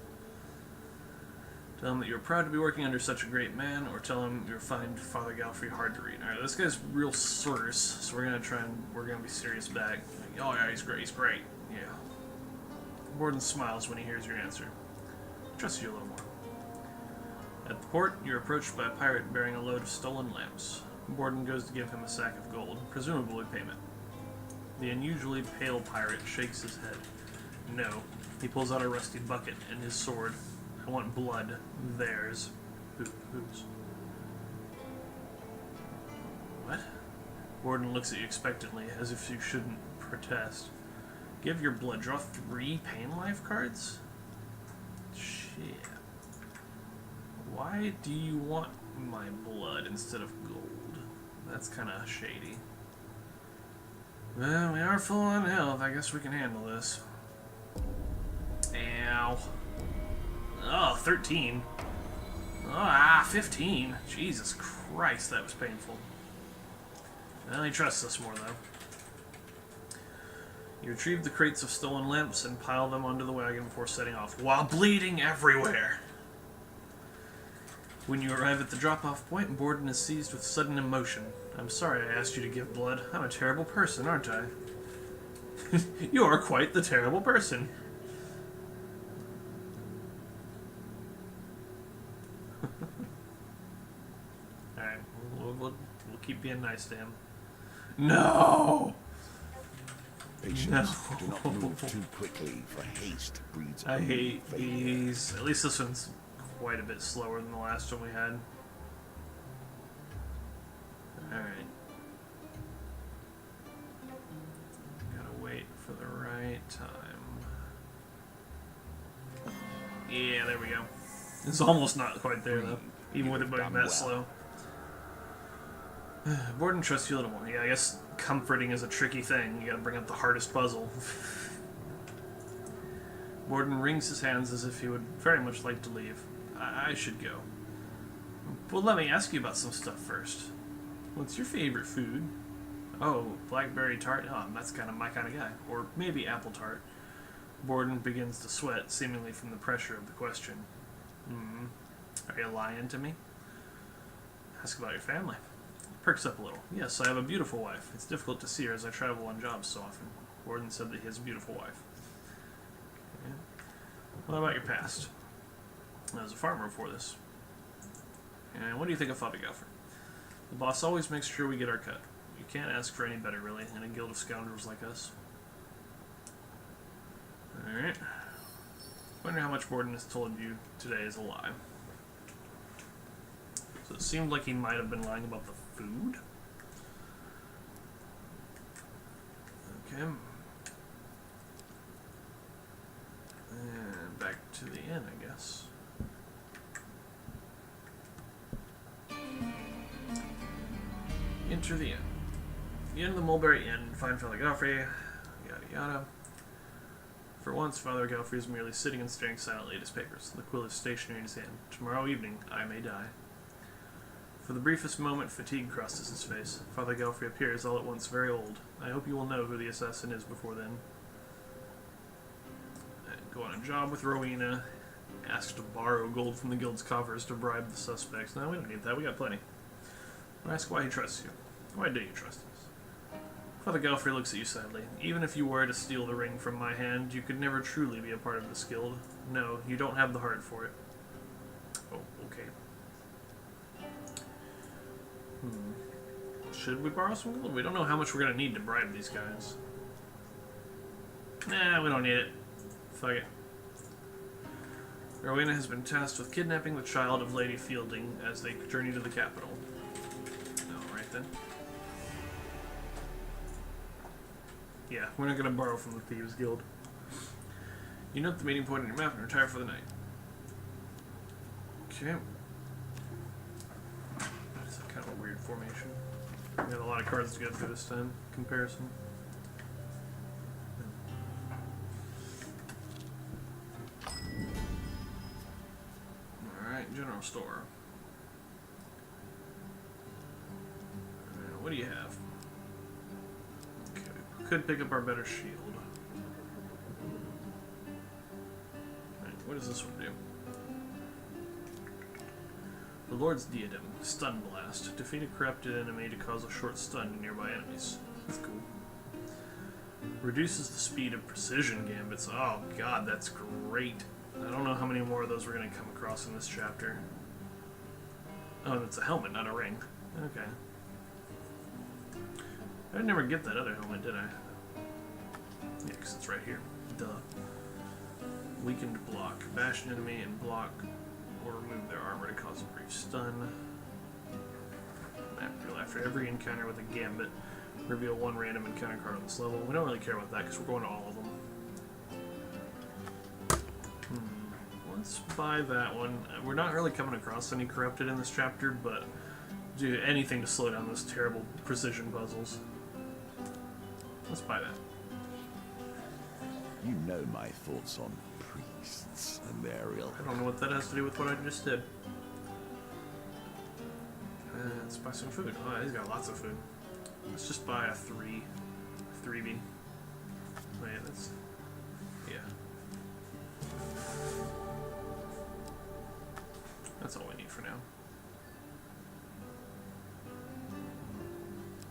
Tell him that you're proud to be working under such a great man, or tell him you'll find Father Galfrey hard to read. Alright, this guy's real serious, so we're gonna be serious back. Like, oh yeah, he's great. Yeah. Borden smiles when he hears your answer. Trusts you a little more. At the port, you're approached by a pirate bearing a load of stolen lamps. Borden goes to give him a sack of gold, presumably payment. The unusually pale pirate shakes his head. No. He pulls out a rusty bucket and his sword. I want blood. Theirs. Whose? What? Borden looks at you expectantly, as if you shouldn't protest. Give your blood. Draw 3 pain life cards? Shit. Why do you want my blood instead of gold? That's kind of shady. Well, we are full on health. I guess we can handle this. Ow. Oh, 13. Oh, 15. Jesus Christ, that was painful. Well, he trusts us more, though. You retrieve the crates of stolen lamps and pile them onto the wagon before setting off, while bleeding everywhere. When you arrive at the drop-off point, Borden is seized with sudden emotion. I'm sorry I asked you to give blood. I'm a terrible person, aren't I? You're quite the terrible person. Alright, we'll keep being nice to him. No! Patience. No. Do not move too quickly, for haste breeds I only hate failure. these. At least this one's quite a bit slower than the last one we had. Alright. Gotta wait for the right time. Yeah, there we go. It's almost not quite there, though. Even You with it have being done that well. slow. Borden trusts you a little more. Yeah, I guess comforting is a tricky thing. You gotta bring up the hardest puzzle. Borden wrings his hands as if he would very much like to leave. I should go. Well, let me ask you about some stuff first. What's your favorite food? Oh, blackberry tart? Oh, that's kind of my kind of guy. Or maybe apple tart. Borden begins to sweat, seemingly from the pressure of the question. Hmm. Are you lying to me? Ask about your family. Perks up a little. Yes, I have a beautiful wife. It's difficult to see her as I travel on jobs so often. Borden said that he has a beautiful wife. Okay. What about your past? I was a farmer before this. And what do you think of Father Galfred? The boss always makes sure we get our cut. You can't ask for any better, really, in a guild of scoundrels like us. Alright. Wonder how much Borden has told you today is a lie. So it seemed like he might have been lying about the food. Okay. And back to the inn, I guess. Enter the inn. You enter the Mulberry Inn and find Father Galfrey, yada yada. For once, Father Galfrey is merely sitting and staring silently at his papers. The quill is stationary in his hand. Tomorrow evening, I may die. For the briefest moment, fatigue crosses his face. Father Galfrey appears all at once very old. I hope you will know who the assassin is before then. Go on a job with Rowena. Ask to borrow gold from the guild's coffers to bribe the suspects. No, we don't need that. We got plenty. Ask why he trusts you. Why do you trust us? Father Galfrey looks at you sadly. Even if you were to steal the ring from my hand, you could never truly be a part of this guild. No, you don't have the heart for it. Oh, okay. Should we borrow some gold? We don't know how much we're going to need to bribe these guys. Nah, we don't need it. Fuck it. Rowena has been tasked with kidnapping the child of Lady Fielding as they journey to the capital. Alright then. Yeah, we're not going to borrow from the Thieves Guild. You note the meeting point on your map and retire for the night. Okay. That's kind of a weird formation. We got a lot of cards to get through this time. Comparison. Alright, general store. What do you have? Okay, we could pick up our better shield. Right, what does this one do? The Lord's Diadem, Stun Blast. Defeat a corrupted enemy to cause a short stun to nearby enemies. That's cool. Reduces the speed of precision gambits. Oh god, that's great. I don't know how many more of those we're going to come across in this chapter. Oh, that's a helmet, not a ring. Okay. I didn't never get that other helmet, did I? Yeah, because it's right here. Duh. Weakened block. Bash an enemy and block or remove their armor to cause a brief stun. After every encounter with a gambit, reveal one random encounter card on this level. We don't really care about that because we're going to all of them. Let's buy that one. We're not really coming across any corrupted in this chapter, but do anything to slow down those terrible precision puzzles. Let's buy that. You know my thoughts on priests and their ill. I don't know what that has to do with what I just did. Let's buy some food. Oh, he's got lots of food. Let's just buy a 3B. Oh yeah, that's... yeah. That's all we need for now.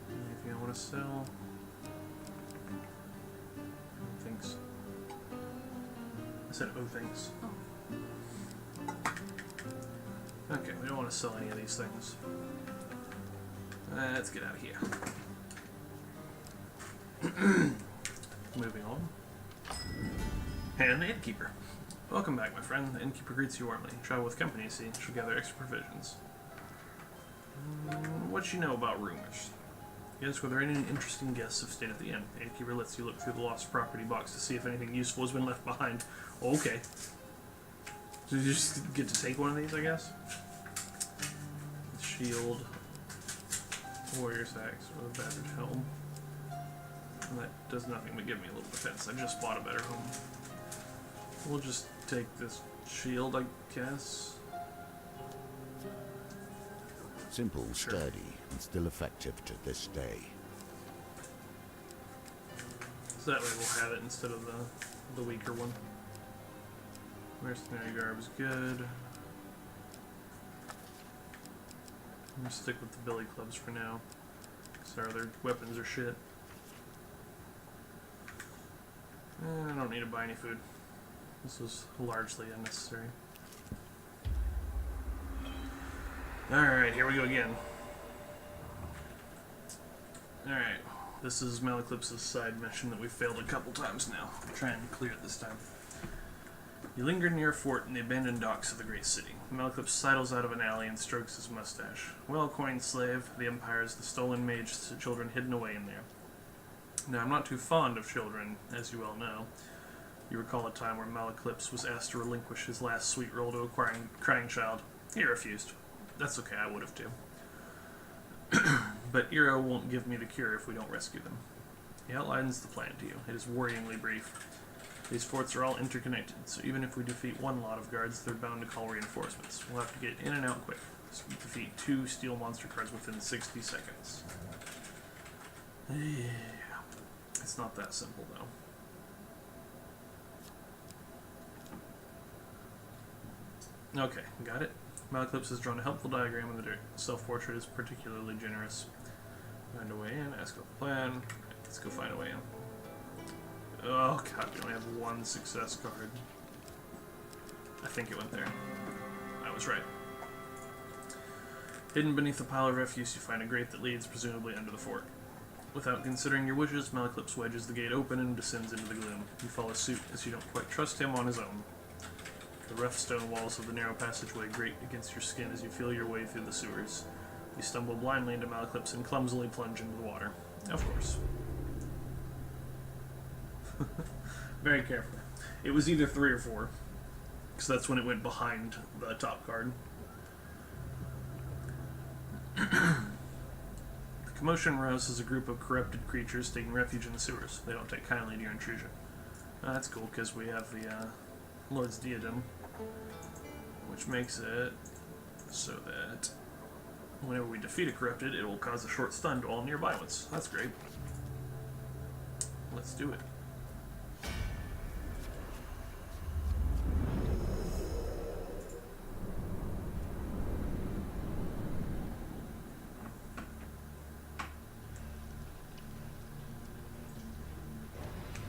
Anything I want to sell? Thanks. I said oh thanks. Okay, we don't want to sell any of these things. Let's get out of here. Moving on. And the innkeeper. Welcome back, my friend. The innkeeper greets you warmly. Travel with company, see, should gather extra provisions. What you know about rumors? Yes, were there any interesting guests have stayed at the inn? The innkeeper lets you look through the lost property box to see if anything useful has been left behind. Okay. So you just get to take one of these, I guess? Shield, warrior's axe, or the battered helm. And that does nothing but give me a little defense. I just bought a better home. We'll just take this shield, I guess. Simple, Sure. sturdy, and still effective to this day. So that way we'll have it instead of the weaker one. Mercenary garb is good. I'm gonna stick with the billy clubs for now. Because our other weapons are shit. I don't need to buy any food. This was largely unnecessary. Alright, here we go again. Alright, this is Malaclipse's side mission that we've failed a couple times now. I'll try and clear it this time. You linger near a fort in the abandoned docks of the great city. Malaclipse sidles out of an alley and strokes his mustache. Well-coined slave, the Empire is the stolen mage children hidden away in there. Now, I'm not too fond of children, as you well know. You recall a time where Malaclipse was asked to relinquish his last sweet roll to a crying child. He refused. That's okay, I would have too. But Iro won't give me the cure if we don't rescue them. He outlines the plan to you. It is worryingly brief. These forts are all interconnected, so even if we defeat one lot of guards, they're bound to call reinforcements. We'll have to get in and out quick. So we defeat 2 steel monster cards within 60 seconds. Yeah. It's not that simple, though. Okay, got it. Malaclipse has drawn a helpful diagram in the dirt. Self-portrait is particularly generous. Find a way in, ask about the plan. Let's go find a way in. Oh god, we only have 1 success card. I think it went there. I was right. Hidden beneath a pile of refuse, you find a grate that leads, presumably, under the fort. Without considering your wishes, Malaclipse wedges the gate open and descends into the gloom. You follow suit, as you don't quite trust him on his own. The rough stone walls of the narrow passageway grate against your skin as you feel your way through the sewers. You stumble blindly into Malaclipse and clumsily plunge into the water. Of course. Very carefully. It was either 3 or 4, because that's when it went behind the top card. The commotion rouses a group of corrupted creatures taking refuge in the sewers. They don't take kindly to your intrusion. That's cool, because we have the Lord's Diadem, which makes it so that whenever we defeat a corrupted, it will cause a short stun to all nearby ones. That's great. Let's do it.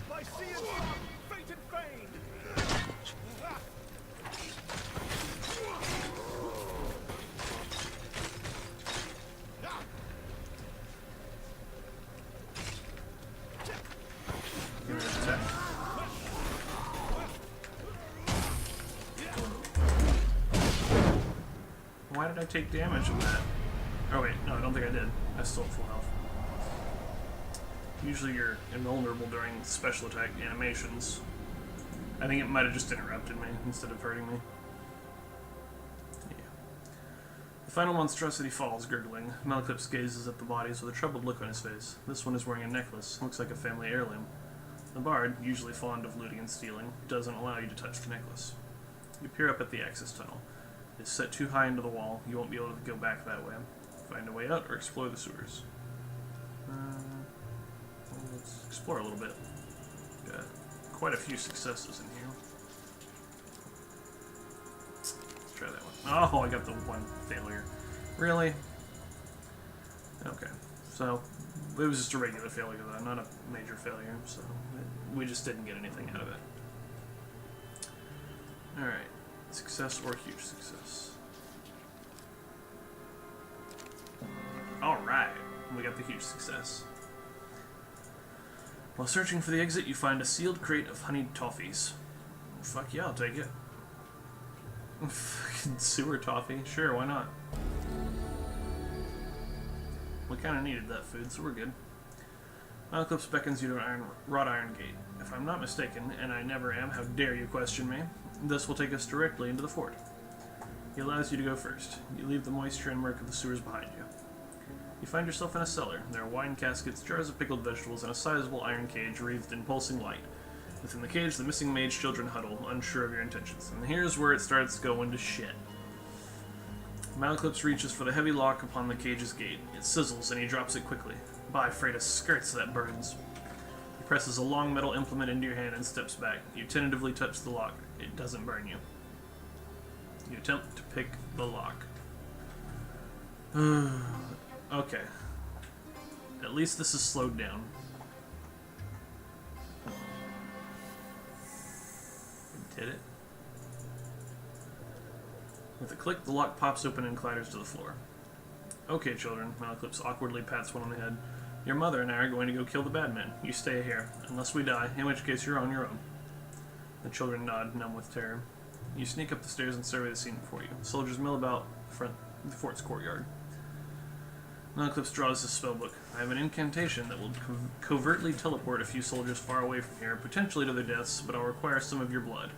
By sea and sun, fate and fame! Give me an attack. Why did I take damage from that? Oh wait, no, I don't think I did. I still have full health. Usually you're invulnerable during special attack animations. I think it might have just interrupted me instead of hurting me. Yeah. The final monstrosity falls, gurgling. Malaclipse gazes at the bodies with a troubled look on his face. This one is wearing a necklace. Looks like a family heirloom. The bard, usually fond of looting and stealing, doesn't allow you to touch the necklace. You peer up at the access tunnel. It is set too high into the wall. You won't be able to go back that way. Find a way out or explore the sewers. Well, let's explore a little bit. Got quite a few successes in here. Let's try that one. Oh, I got the 1 failure. Really? Okay. So, it was just a regular failure though, not a major failure, so we just didn't get anything out of it. Alright. Success or huge success. Alright. We got the huge success. While searching for the exit, you find a sealed crate of honeyed toffees. Fuck yeah, I'll take it. Fucking sewer toffee. Sure, why not? We kind of needed that food, so we're good. Malaclipse beckons you to an wrought iron gate. If I'm not mistaken, and I never am, how dare you question me? This will take us directly into the fort. He allows you to go first. You leave the moisture and murk of the sewers behind you. You find yourself in a cellar. There are wine caskets, jars of pickled vegetables, and a sizable iron cage wreathed in pulsing light. Within the cage, the missing mage children huddle, unsure of your intentions. And here's where it starts going to shit. Malclips reaches for the heavy lock upon the cage's gate. It sizzles, and he drops it quickly. By Freda's skirts, that burns. He presses a long metal implement into your hand and steps back. You tentatively touch the lock. It doesn't burn you. You attempt to pick the lock. Okay. At least this is slowed down. Did it? With a click, the lock pops open and clatters to the floor. Okay, children, Malclips awkwardly pats one on the head. Your mother and I are going to go kill the bad men. You stay here, unless we die, in which case you're on your own. The children nod, numb with terror. You sneak up the stairs and survey the scene before you. Soldiers mill about the fort's courtyard. Malclips draws his spellbook. I have an incantation that will covertly teleport a few soldiers far away from here, potentially to their deaths, but I'll require some of your blood.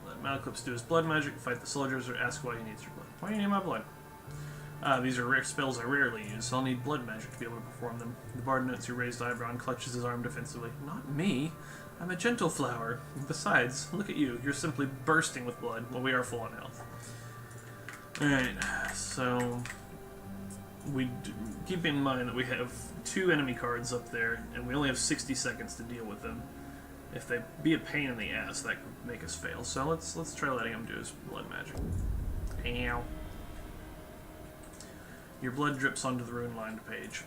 Let Malclips do his blood magic, fight the soldiers, or ask why he needs your blood. Why do you need my blood? These are rare spells I rarely use. I'll need blood magic to be able to perform them. The bard notes your raised eyebrow and clutches his arm defensively. Not me. I'm a gentle flower. Besides, look at you. You're simply bursting with blood. Well, we are full on health. Alright, so keep in mind that we have 2 enemy cards up there, and we only have 60 seconds to deal with them. If they be a pain in the ass, that could make us fail. So let's try letting him do his blood magic. Ow. Your blood drips onto the rune-lined page.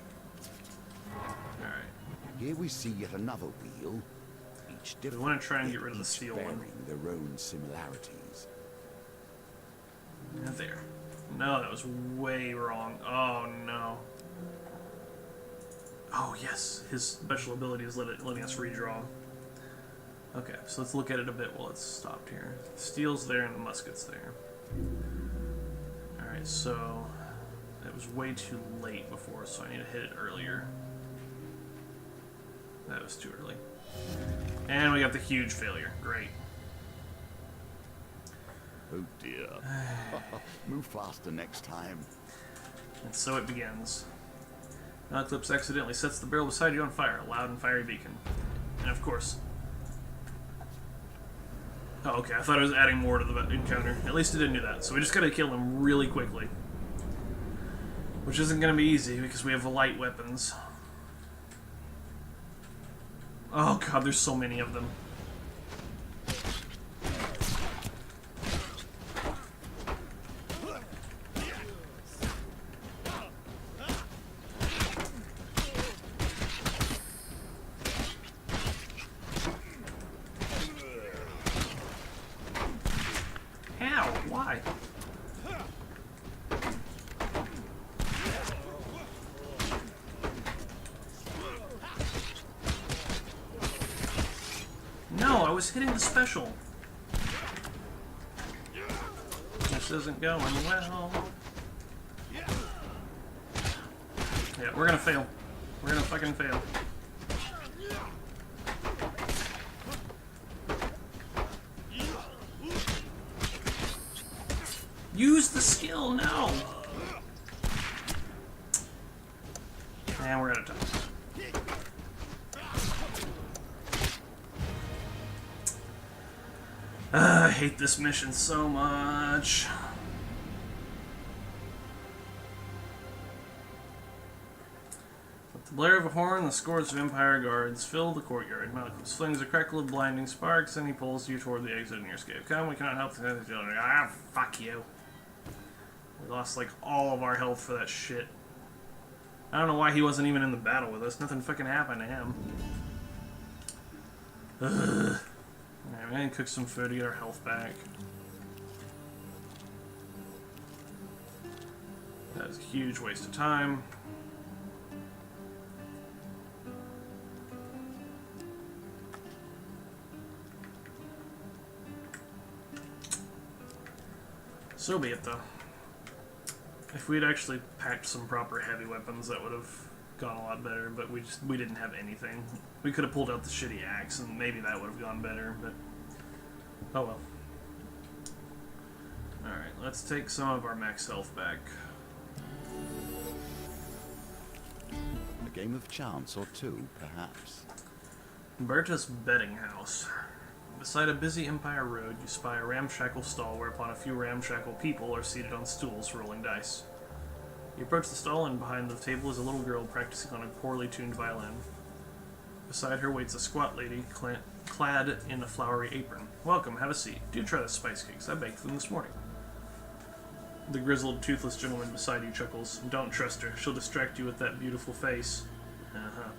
Alright. Here we see yet another wheel. Each We different, want to try and get rid of the each steel one. bearing their own similarities. There. No, that was way wrong. Oh, no. Oh, yes. His special ability is letting us redraw. Okay, so let's look at it a bit while it's stopped here. The steel's there and the musket's there. Alright, so it was way too late before, so I need to hit it earlier. That was too early. And we got the huge failure. Great. Oh dear. Move faster next time. And so it begins. Malclips accidentally sets the barrel beside you on fire, a loud and fiery beacon. And of course... Oh, okay, I thought it was adding more to the encounter. At least it didn't do that. So we just gotta kill them really quickly. Which isn't gonna be easy, because we have light weapons. Oh god, there's so many of them. How? Why? No, I was hitting the special. This isn't going well. Yeah, we're gonna fail. We're gonna fucking fail. Use the skill, no! And we're out of time. I hate this mission so much. With the blare of a horn, the scores of Empire guards fill the courtyard. Malclips flings a crackle of blinding sparks, and he pulls you toward the exit in your escape. Come, we cannot help the children. Ah, fuck you. We lost, like, all of our health for that shit. I don't know why he wasn't even in the battle with us. Nothing fucking happened to him. Ugh. Alright, we're gonna cook some food to get our health back. That was a huge waste of time. So be it, though. If we'd actually packed some proper heavy weapons, that would have gone a lot better, but we didn't have anything. We could have pulled out the shitty axe, and maybe that would have gone better, but oh well. Alright, let's take some of our max health back. A game of chance or two, perhaps. Berta's Betting House. Beside a busy Empire Road, you spy a ramshackle stall whereupon a few ramshackle people are seated on stools rolling dice. You approach the stall, and behind the table is a little girl practicing on a poorly tuned violin. Beside her waits a squat lady clad in a flowery apron. Welcome, have a seat. Do try the spice cakes. I baked them this morning. The grizzled, toothless gentleman beside you chuckles. Don't trust her. She'll distract you with that beautiful face. Uh-huh.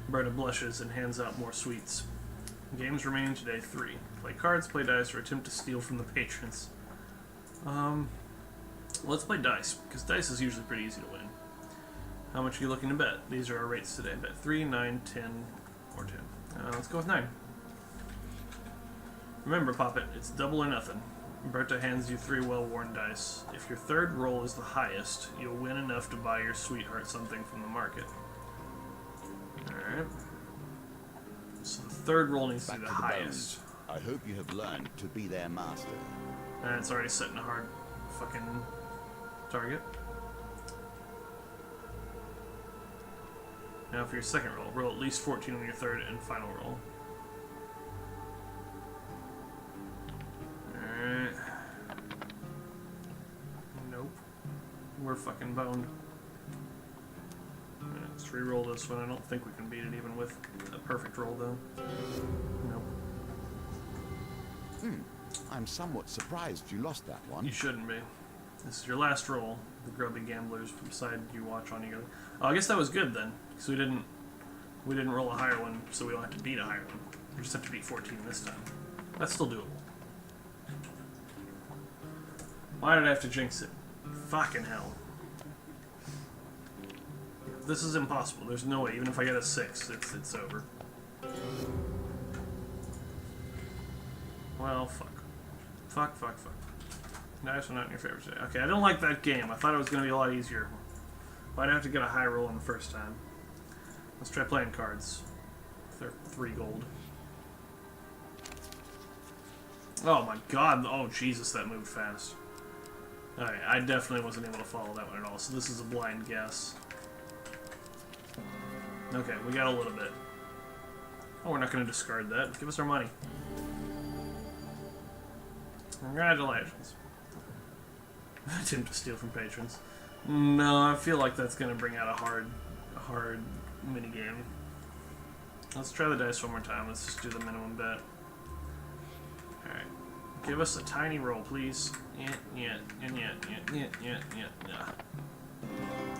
Berta blushes and hands out more sweets. Games remaining today, 3. Play cards, play dice, or attempt to steal from the patrons. Let's play dice, because dice is usually pretty easy to win. How much are you looking to bet? These are our rates today. Bet 3, 9, 10, or 10. Let's go with 9. Remember, Poppet, it's double or nothing. Berta hands you 3 well-worn dice. If your third roll is the highest, you'll win enough to buy your sweetheart something from the market. Alright. So the third roll needs to Back be to the the highest. bones. I hope you have learned to be their master. And it's already set in a hard fucking target. Now for your second roll, roll at least 14 on your third and final roll. Alright. Nope. We're fucking boned. Let's re-roll this one. I don't think we can beat it even with a perfect roll though. Nope. I'm somewhat surprised you lost that one. You shouldn't be. This is your last roll. The grubby gamblers beside you watch on you go, oh, I guess that was good then, because we didn't roll a higher one, so we don't have to beat a higher one. We just have to beat 14 this time. That's still doable. Why did I have to jinx it? Fucking hell. This is impossible. There's no way. Even if I get a 6, it's over. Well, fuck. Fuck. Dice are not in your favor today. Okay, I don't like that game. I thought it was going to be a lot easier. Why'd I have to get a high roll on the first time? Let's try playing cards. They're 3 gold. Oh my god. Oh, Jesus, that moved fast. Alright, I definitely wasn't able to follow that one at all, so this is a blind guess. Okay, we got a little bit. Oh, we're not going to discard that. Give us our money. Congratulations. Attempt to steal from patrons. No, I feel like that's going to bring out a hard minigame. Let's try the dice one more time. Let's just do the minimum bet. Alright. Give us a tiny roll, please. Yeah.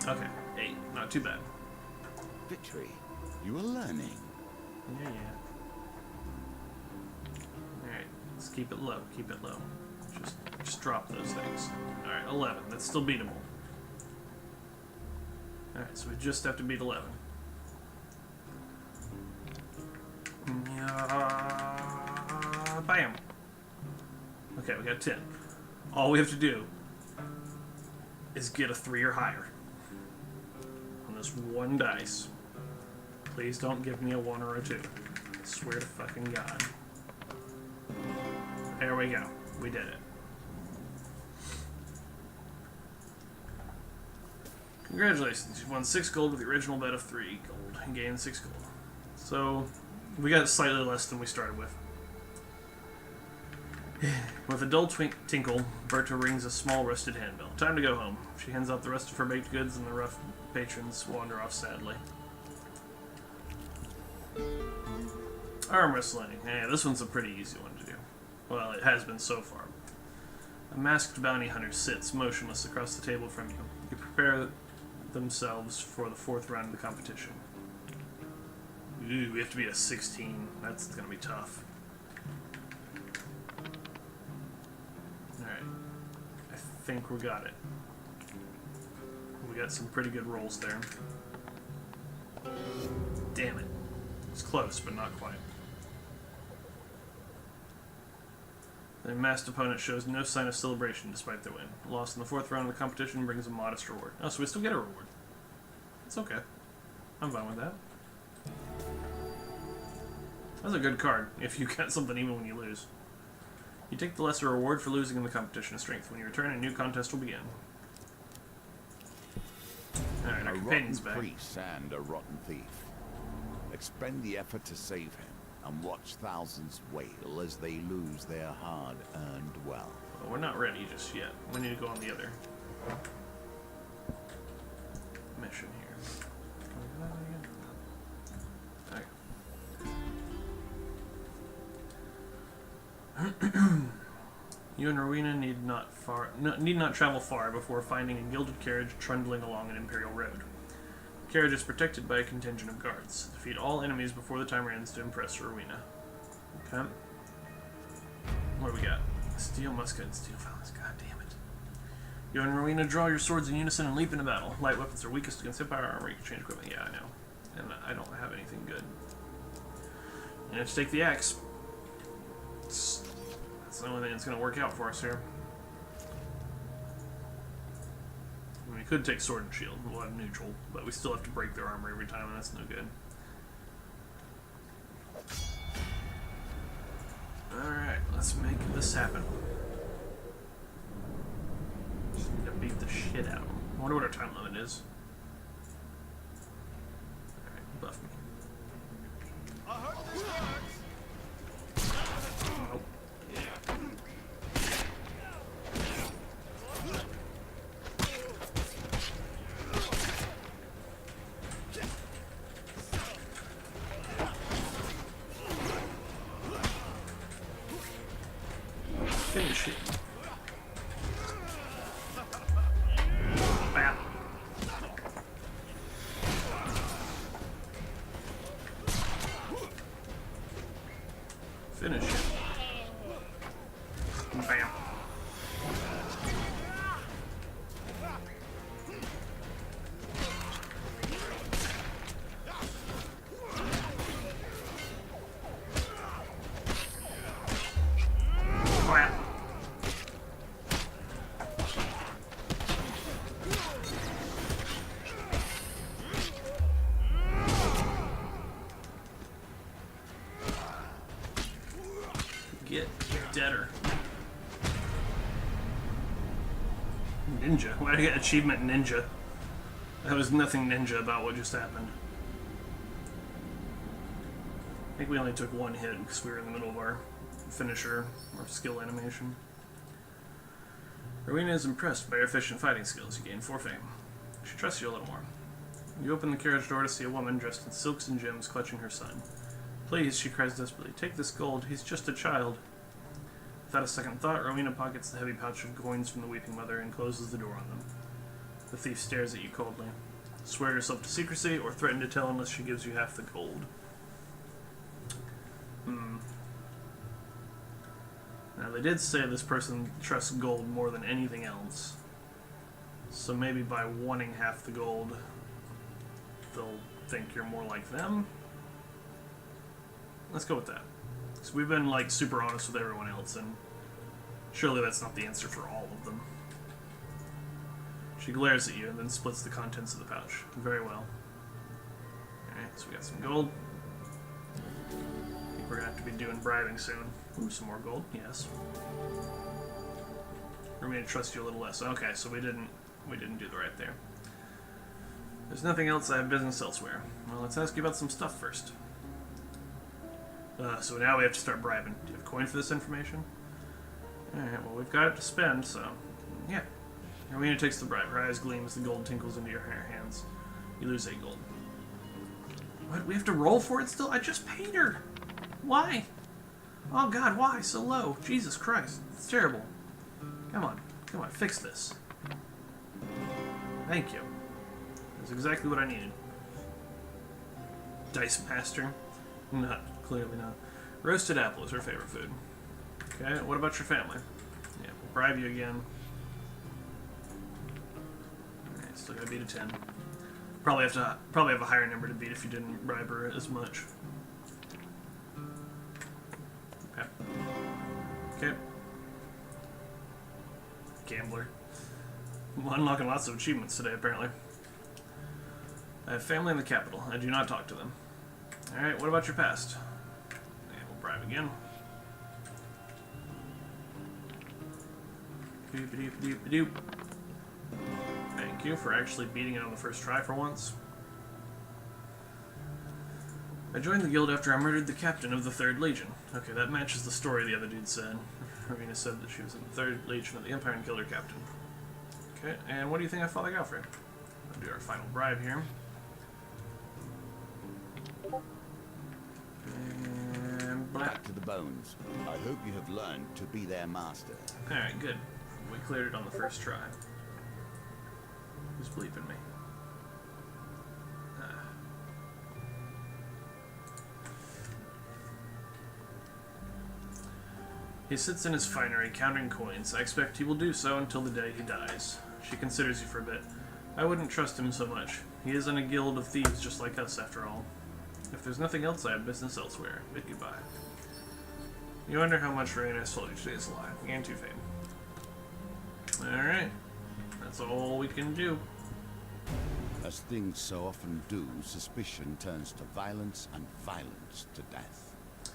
Okay, 8. Not too bad. Victory. You are learning. Yeah. Alright, let's keep it low. Just drop those things. Alright, 11. That's still beatable. Alright, so we just have to beat 11. Bam! Okay, we got 10. All we have to do is get a 3 or higher on this one dice. Please don't give me a 1 or a 2. I swear to fucking God. There we go. We did it. Congratulations, you've won 6 gold with the original bet of 3 gold and gained 6 gold. So, we got slightly less than we started with. With a dull tinkle, Berta rings a small rusted handbell. Time to go home. She hands out the rest of her baked goods, and the rough patrons wander off sadly. Arm wrestling. Yeah, this one's a pretty easy one to do. Well, it has been so far. A masked bounty hunter sits motionless across the table from you. You prepare themselves for the 4th round of the competition. Ooh, we have to be a 16. That's gonna be tough. Alright. I think we got it. We got some pretty good rolls there. Damn it. It's close, but not quite. The masked opponent shows no sign of celebration despite their win. Loss in the 4th round of the competition brings a modest reward. Oh, so we still get a reward. It's okay. I'm fine with that. That's a good card, if you get something even when you lose. You take the lesser reward for losing in the competition of strength. When you return, a new contest will begin. Alright, our A rotten companion's back. priest and a rotten thief. Expend the effort to save him, and watch thousands wail as they lose their hard-earned wealth. Well, we're not ready just yet. We need to go on the other mission here. Can we do that again? Okay. You and Rowena need not travel far before finding a gilded carriage trundling along an imperial road. The carriage is protected by a contingent of guards. Defeat all enemies before the timer ends to impress Rowena. Okay. What do we got? Steel musket and steel phalanx. God damn it. You and Rowena draw your swords in unison and leap into battle. Light weapons are weakest against hip armor. You can change equipment. Yeah, I know. And I don't have anything good. You have to take the axe. That's the only thing that's going to work out for us here. I mean, we could take sword and shield. We'll have neutral, but we still have to break their armor every time, and that's no good. Alright, let's make this happen. Just need to beat the shit out of them. I wonder what our time limit is. Alright, buff me. I hope this works. Nope. Finish it. Bam. Finish it. Bam. Bam. Get deader. Ninja. Why did I get achievement ninja? There was nothing ninja about what just happened. I think we only took one hit because we were in the middle of our finisher or skill animation. Rowena is impressed by your efficient fighting skills. You gain 4 fame. She trusts you a little more. You open the carriage door to see a woman dressed in silks and gems clutching her son. Please, she cries desperately, take this gold. He's just a child. Without a second thought, Rowena pockets the heavy pouch of coins from the weeping mother and closes the door on them. The thief stares at you coldly. Swear yourself to secrecy or threaten to tell unless she gives you half the gold. Now, they did say this person trusts gold more than anything else. So maybe by wanting half the gold, they'll think you're more like them? Let's go with that. So we've been, like, super honest with everyone else, and surely that's not the answer for all of them. She glares at you and then splits the contents of the pouch. Very well. Alright, so we got some gold. I think we're gonna have to be doing bribing soon. Ooh, some more gold, yes. We're gonna trust you a little less. Okay, so we didn't do the right there. There's nothing else. I have business elsewhere. Well, let's ask you about some stuff first. So now we have to start bribing. Do you have coin for this information? Alright, well, we've got it to spend, so yeah. Rowena takes the bribe. Her eyes gleam as the gold tinkles into your hands. You lose 8 gold. What? We have to roll for it still? I just paid her! Why? Oh god, why? So low. Jesus Christ. It's terrible. Come on, fix this. Thank you. That's exactly what I needed. Dice Master? Not. Clearly not. Roasted apple is her favorite food. Okay, what about your family? Yeah, we'll bribe you again. Alright, still gotta beat a 10. Probably have a higher number to beat if you didn't bribe her as much. Okay. Okay. Gambler. I'm unlocking lots of achievements today, apparently. I have family in the capital. I do not talk to them. Alright, what about your past? And we'll bribe again. Doop-a-doop-a-doop-a-doop. Thank you for actually beating it on the first try for once. I joined the guild after I murdered the captain of the 3rd Legion. Okay, that matches the story the other dude said. Rowena said that she was in the 3rd Legion of the Empire and killed her captain. Okay, and what do you think I fought like Alfred? We'll do our final bribe here. And Back to the bones. I hope you have learned to be their master. Alright, good. We cleared it on the first try. Who's bleeping me? He sits in his finery, counting coins. I expect he will do so until the day he dies. She considers you for a bit. I wouldn't trust him so much. He is in a guild of thieves just like us, after all. If there's nothing else, I have business elsewhere. Bid goodbye. You wonder how much Rowena has told you today is a lie. Gain 2 fame. Alright. That's all we can do. As things so often do, suspicion turns to violence and violence to death.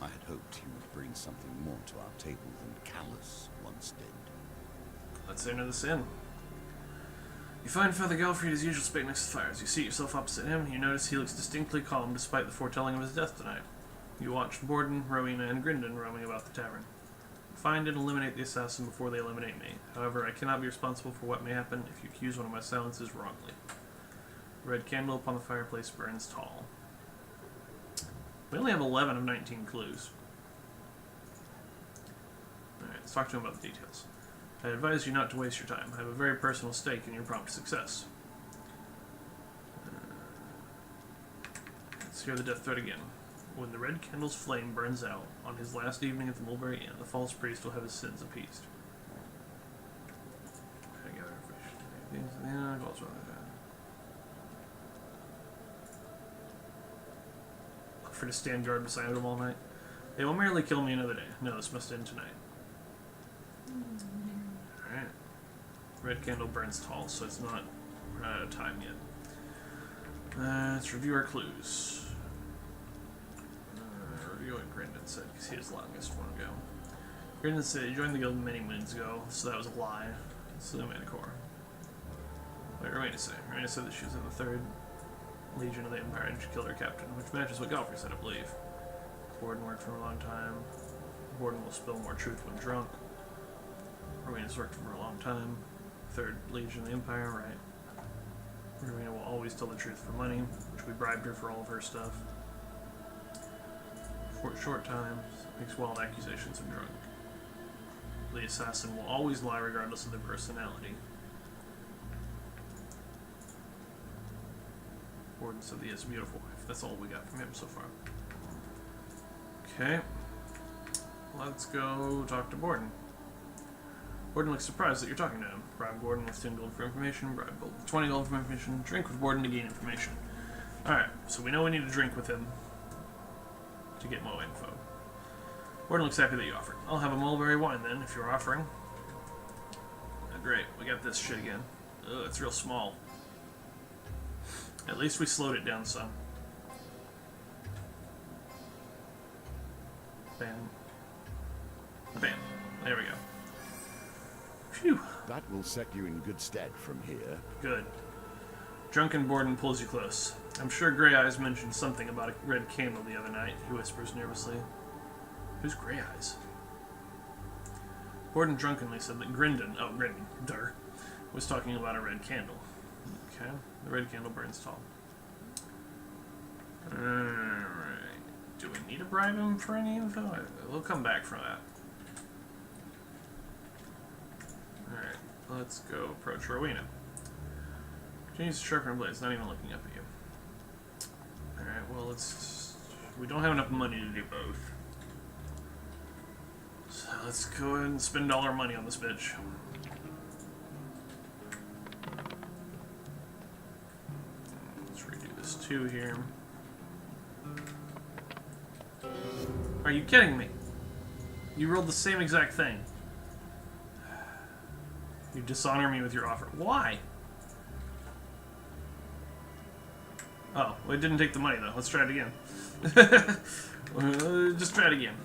I had hoped he would bring something more to our table than Callus once did. Let's enter this inn. You find Father Galfried as usual spake next to the fire. As you seat yourself opposite him, you notice he looks distinctly calm despite the foretelling of his death tonight. You watch Borden, Rowena, and Grindon roaming about the tavern. Find and eliminate the assassin before they eliminate me. However, I cannot be responsible for what may happen if you accuse one of my silences wrongly. The red candle upon the fireplace burns tall. We only have 11 of 19 clues. Alright, let's talk to him about the details. I advise you not to waste your time. I have a very personal stake in your prompt success. Let's hear the death threat again. When the red candle's flame burns out, on his last evening at the Mulberry Inn, the false priest will have his sins appeased. Offer to stand guard beside him all night. They will merely kill me another day. No, this must end tonight. Alright. Red candle burns tall, so it's not... we're not out of time yet. Let's review our clues. Review what Grindon said, because he has the longest one to go. Grindon said he joined the guild many moons ago, so that was a lie. So the Manticore. What did Rowena say? Rowena said that she was in the 3rd Legion of the Empire and she killed her captain, which matches what Galfrey said, I believe. Borden worked for a long time. Borden will spill more truth when drunk. Rowena's worked for a long time. 3rd Legion of the Empire, right. Rowena will always tell the truth for money, which we bribed her for all of her stuff. For a short time, makes wild accusations of drunk. The assassin will always lie regardless of their personality. Borden said he has a beautiful wife. That's all we got from him so far. Okay. Let's go talk to Borden. Borden looks surprised that you're talking to him. Bribe Borden with 10 gold for information, bribe gold with 20 gold for information, drink with Borden to gain information. Alright, so we know we need to drink with him to get more info. Borden looks happy that you offered. I'll have a mulberry wine then, if you're offering. Great, we got this shit again. Ugh, it's real small. At least we slowed it down some. Bam. Bam. There we go. Phew. That will set you in good stead from here. Good. Drunken Borden pulls you close. I'm sure Grey Eyes mentioned something about a red candle the other night, he whispers nervously. Who's Grey Eyes? Borden drunkenly said that Grindon, was talking about a red candle. Okay, the red candle burns tall. Alright. Do we need to bribe him for any info? We'll come back for that. Alright, let's go approach Rowena. Continues to sharpen her blades, not even looking up at you. Alright, well let's... we don't have enough money to do both. So let's go ahead and spend all our money on this bitch. Let's redo this too here. Are you kidding me? You rolled the same exact thing. You dishonor me with your offer. Why? Oh, well, it didn't take the money though. Let's try it again. Just try it again.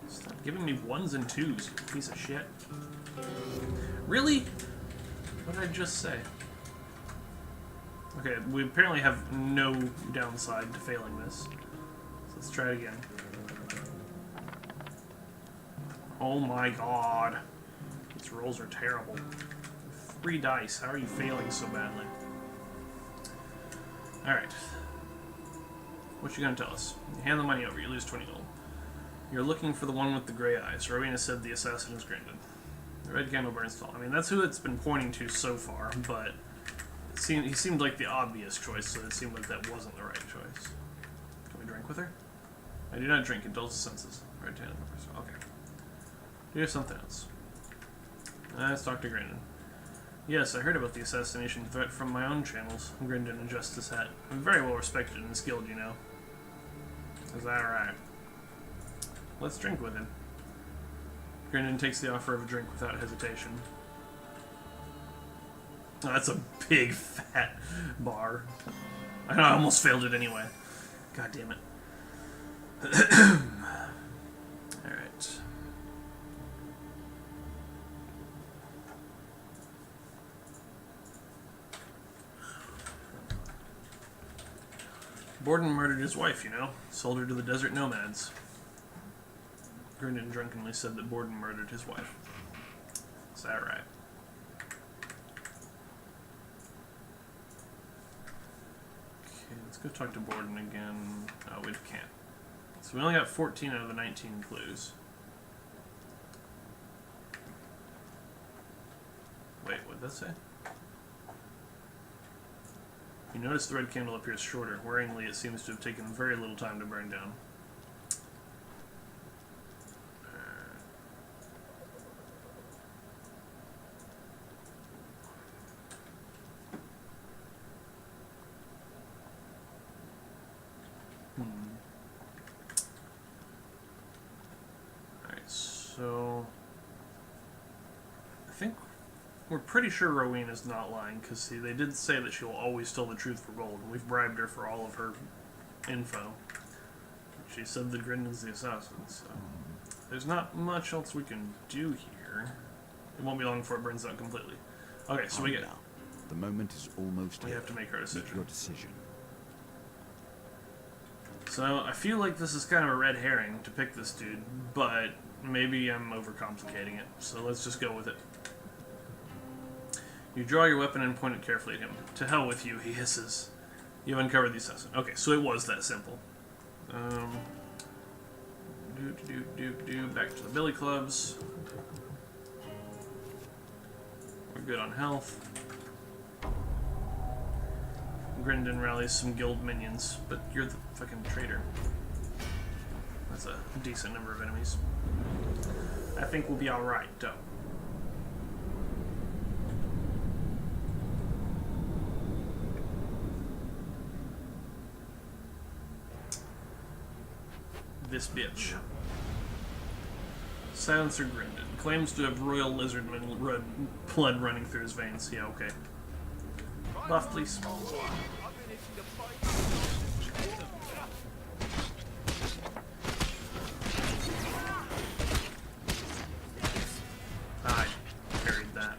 Stop giving me 1s and 2s, you piece of shit. Really? What did I just say? Okay, we apparently have no downside to failing this. So let's try it again. Oh my god. These rolls are terrible. 3 dice. How are you failing so badly? Alright. What you gonna tell us? You hand the money over, you lose 20 gold. You're looking for the one with the gray eyes. Rowena said the assassin is Grindon. The red candle burns tall. I mean, that's who it's been pointing to so far, but he seemed like the obvious choice, so it seemed like that wasn't the right choice. Can we drink with her? I do not drink. Indulge the senses. Red candle burns tall. Okay. Do you have something else? That's Dr. Grindon. Yes, I heard about the assassination threat from my own channels. Grindon adjusts his hat. I'm very well respected in this guild, you know. Is that right? Let's drink with him. Grindon takes the offer of a drink without hesitation. Oh, that's a big, fat bar. I know, I almost failed it anyway. God damn it. Alright. Borden murdered his wife, you know. Sold her to the desert nomads. Grindon drunkenly said that Borden murdered his wife. Is that right? Okay, let's go talk to Borden again. Oh, we can't. So we only got 14 out of the 19 clues. Wait, what did that say? You notice the red candle appears shorter. Worryingly, it seems to have taken very little time to burn down. Alright, so I think we're pretty sure Rowena's not lying, because see, they did say that she'll always tell the truth for gold, and we've bribed her for all of her info. She said that Grindon's the assassin, so there's not much else we can do here. It won't be long before it burns out completely. Okay, so we get... Now, the moment is almost We here. have to make our Make decision. your decision. So, I feel like this is kind of a red herring to pick this dude, but maybe I'm overcomplicating it, so let's just go with it. You draw your weapon and point it carefully at him. To hell with you, he hisses. You have uncovered the assassin. Okay, so it was that simple. Back to the billy clubs. We're good on health. Grindon rallies some guild minions, but you're the fucking traitor. That's a decent number of enemies. I think we'll be alright, though. This bitch. Silencer Grindon. Claims to have royal lizardman blood running through his veins. Yeah, okay. Buff, please. I carried that.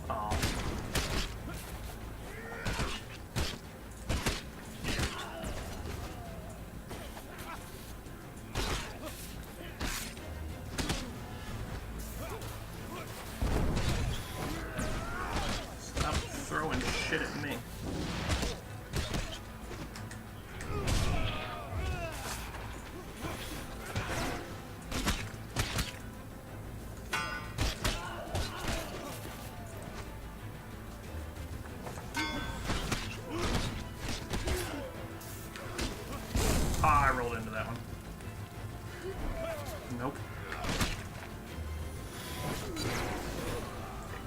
Aw. Stop throwing shit at me. Ah, I rolled into that one. Nope. Okay,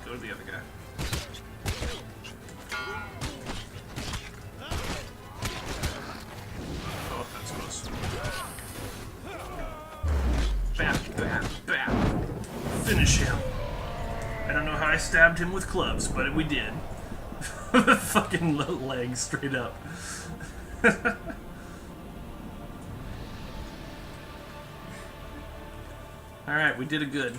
go to the other guy. Bap, bap, bap. Finish him. I don't know how I stabbed him with clubs, but we did. Fucking legs straight up. Alright, we did it good.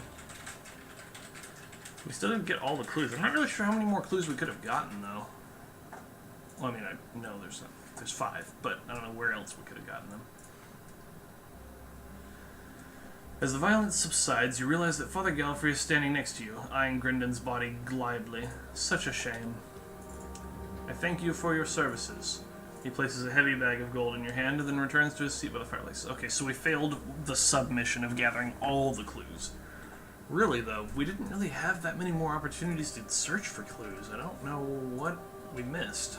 We still didn't get all the clues. I'm not really sure how many more clues we could have gotten, though. Well, I mean, I know there's 5, but I don't know where else we could have gotten them. As the violence subsides, you realize that Father Galfrey is standing next to you, eyeing Grinden's body glibly. Such a shame. I thank you for your services. He places a heavy bag of gold in your hand and then returns to his seat by the fireplace. Okay, so we failed the submission of gathering all the clues. Really, though, we didn't really have that many more opportunities to search for clues. I don't know what we missed.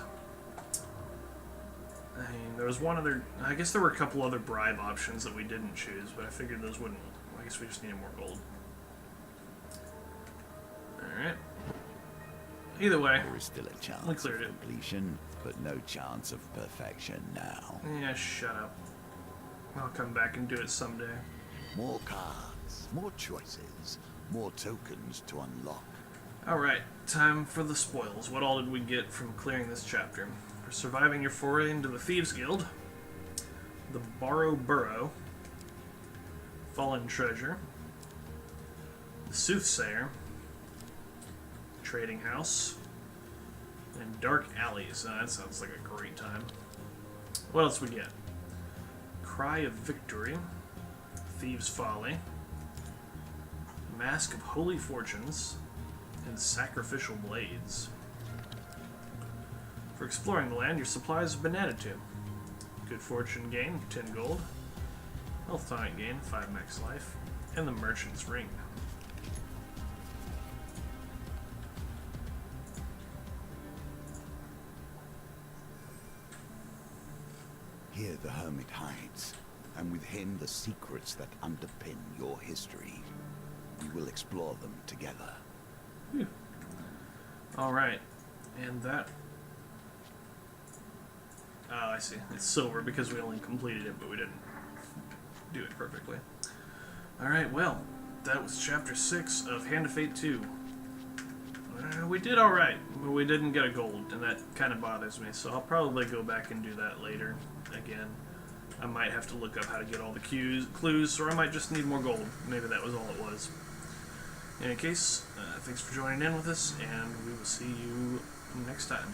I mean, there was one other... I guess there were a couple other bribe options that we didn't choose, but I figured those wouldn't... I guess we just needed more gold. Alright. Either way, There is still a chance we of cleared it. completion, but no chance of perfection now. Yeah, shut up. I'll come back and do it someday. More cards, more choices, more tokens to unlock. Alright, time for the spoils. What all did we get from clearing this chapter? For surviving your foray into the Thieves Guild, the Borrow Burrow, Fallen Treasure, the Soothsayer, Trading House, and Dark Alleys. That sounds like a great time. What else we get? Cry of Victory, Thieves' Folly, Mask of Holy Fortunes, and Sacrificial Blades. For exploring the land, your supplies have been added to. Good fortune gain, 10 gold. Health tonic gain, 5 max life. And the Merchant's Ring. Here the hermit hides, and with him the secrets that underpin your history. We will explore them together. Alright. And that... Oh, I see. It's silver because we only completed it, but we didn't do it perfectly. Alright, well, that was Chapter 6 of Hand of Fate 2. We did alright, but we didn't get a gold, and that kind of bothers me, so I'll probably go back and do that later again. I might have to look up how to get all the clues, or I might just need more gold. Maybe that was all it was. In any case, thanks for joining in with us, and we will see you next time.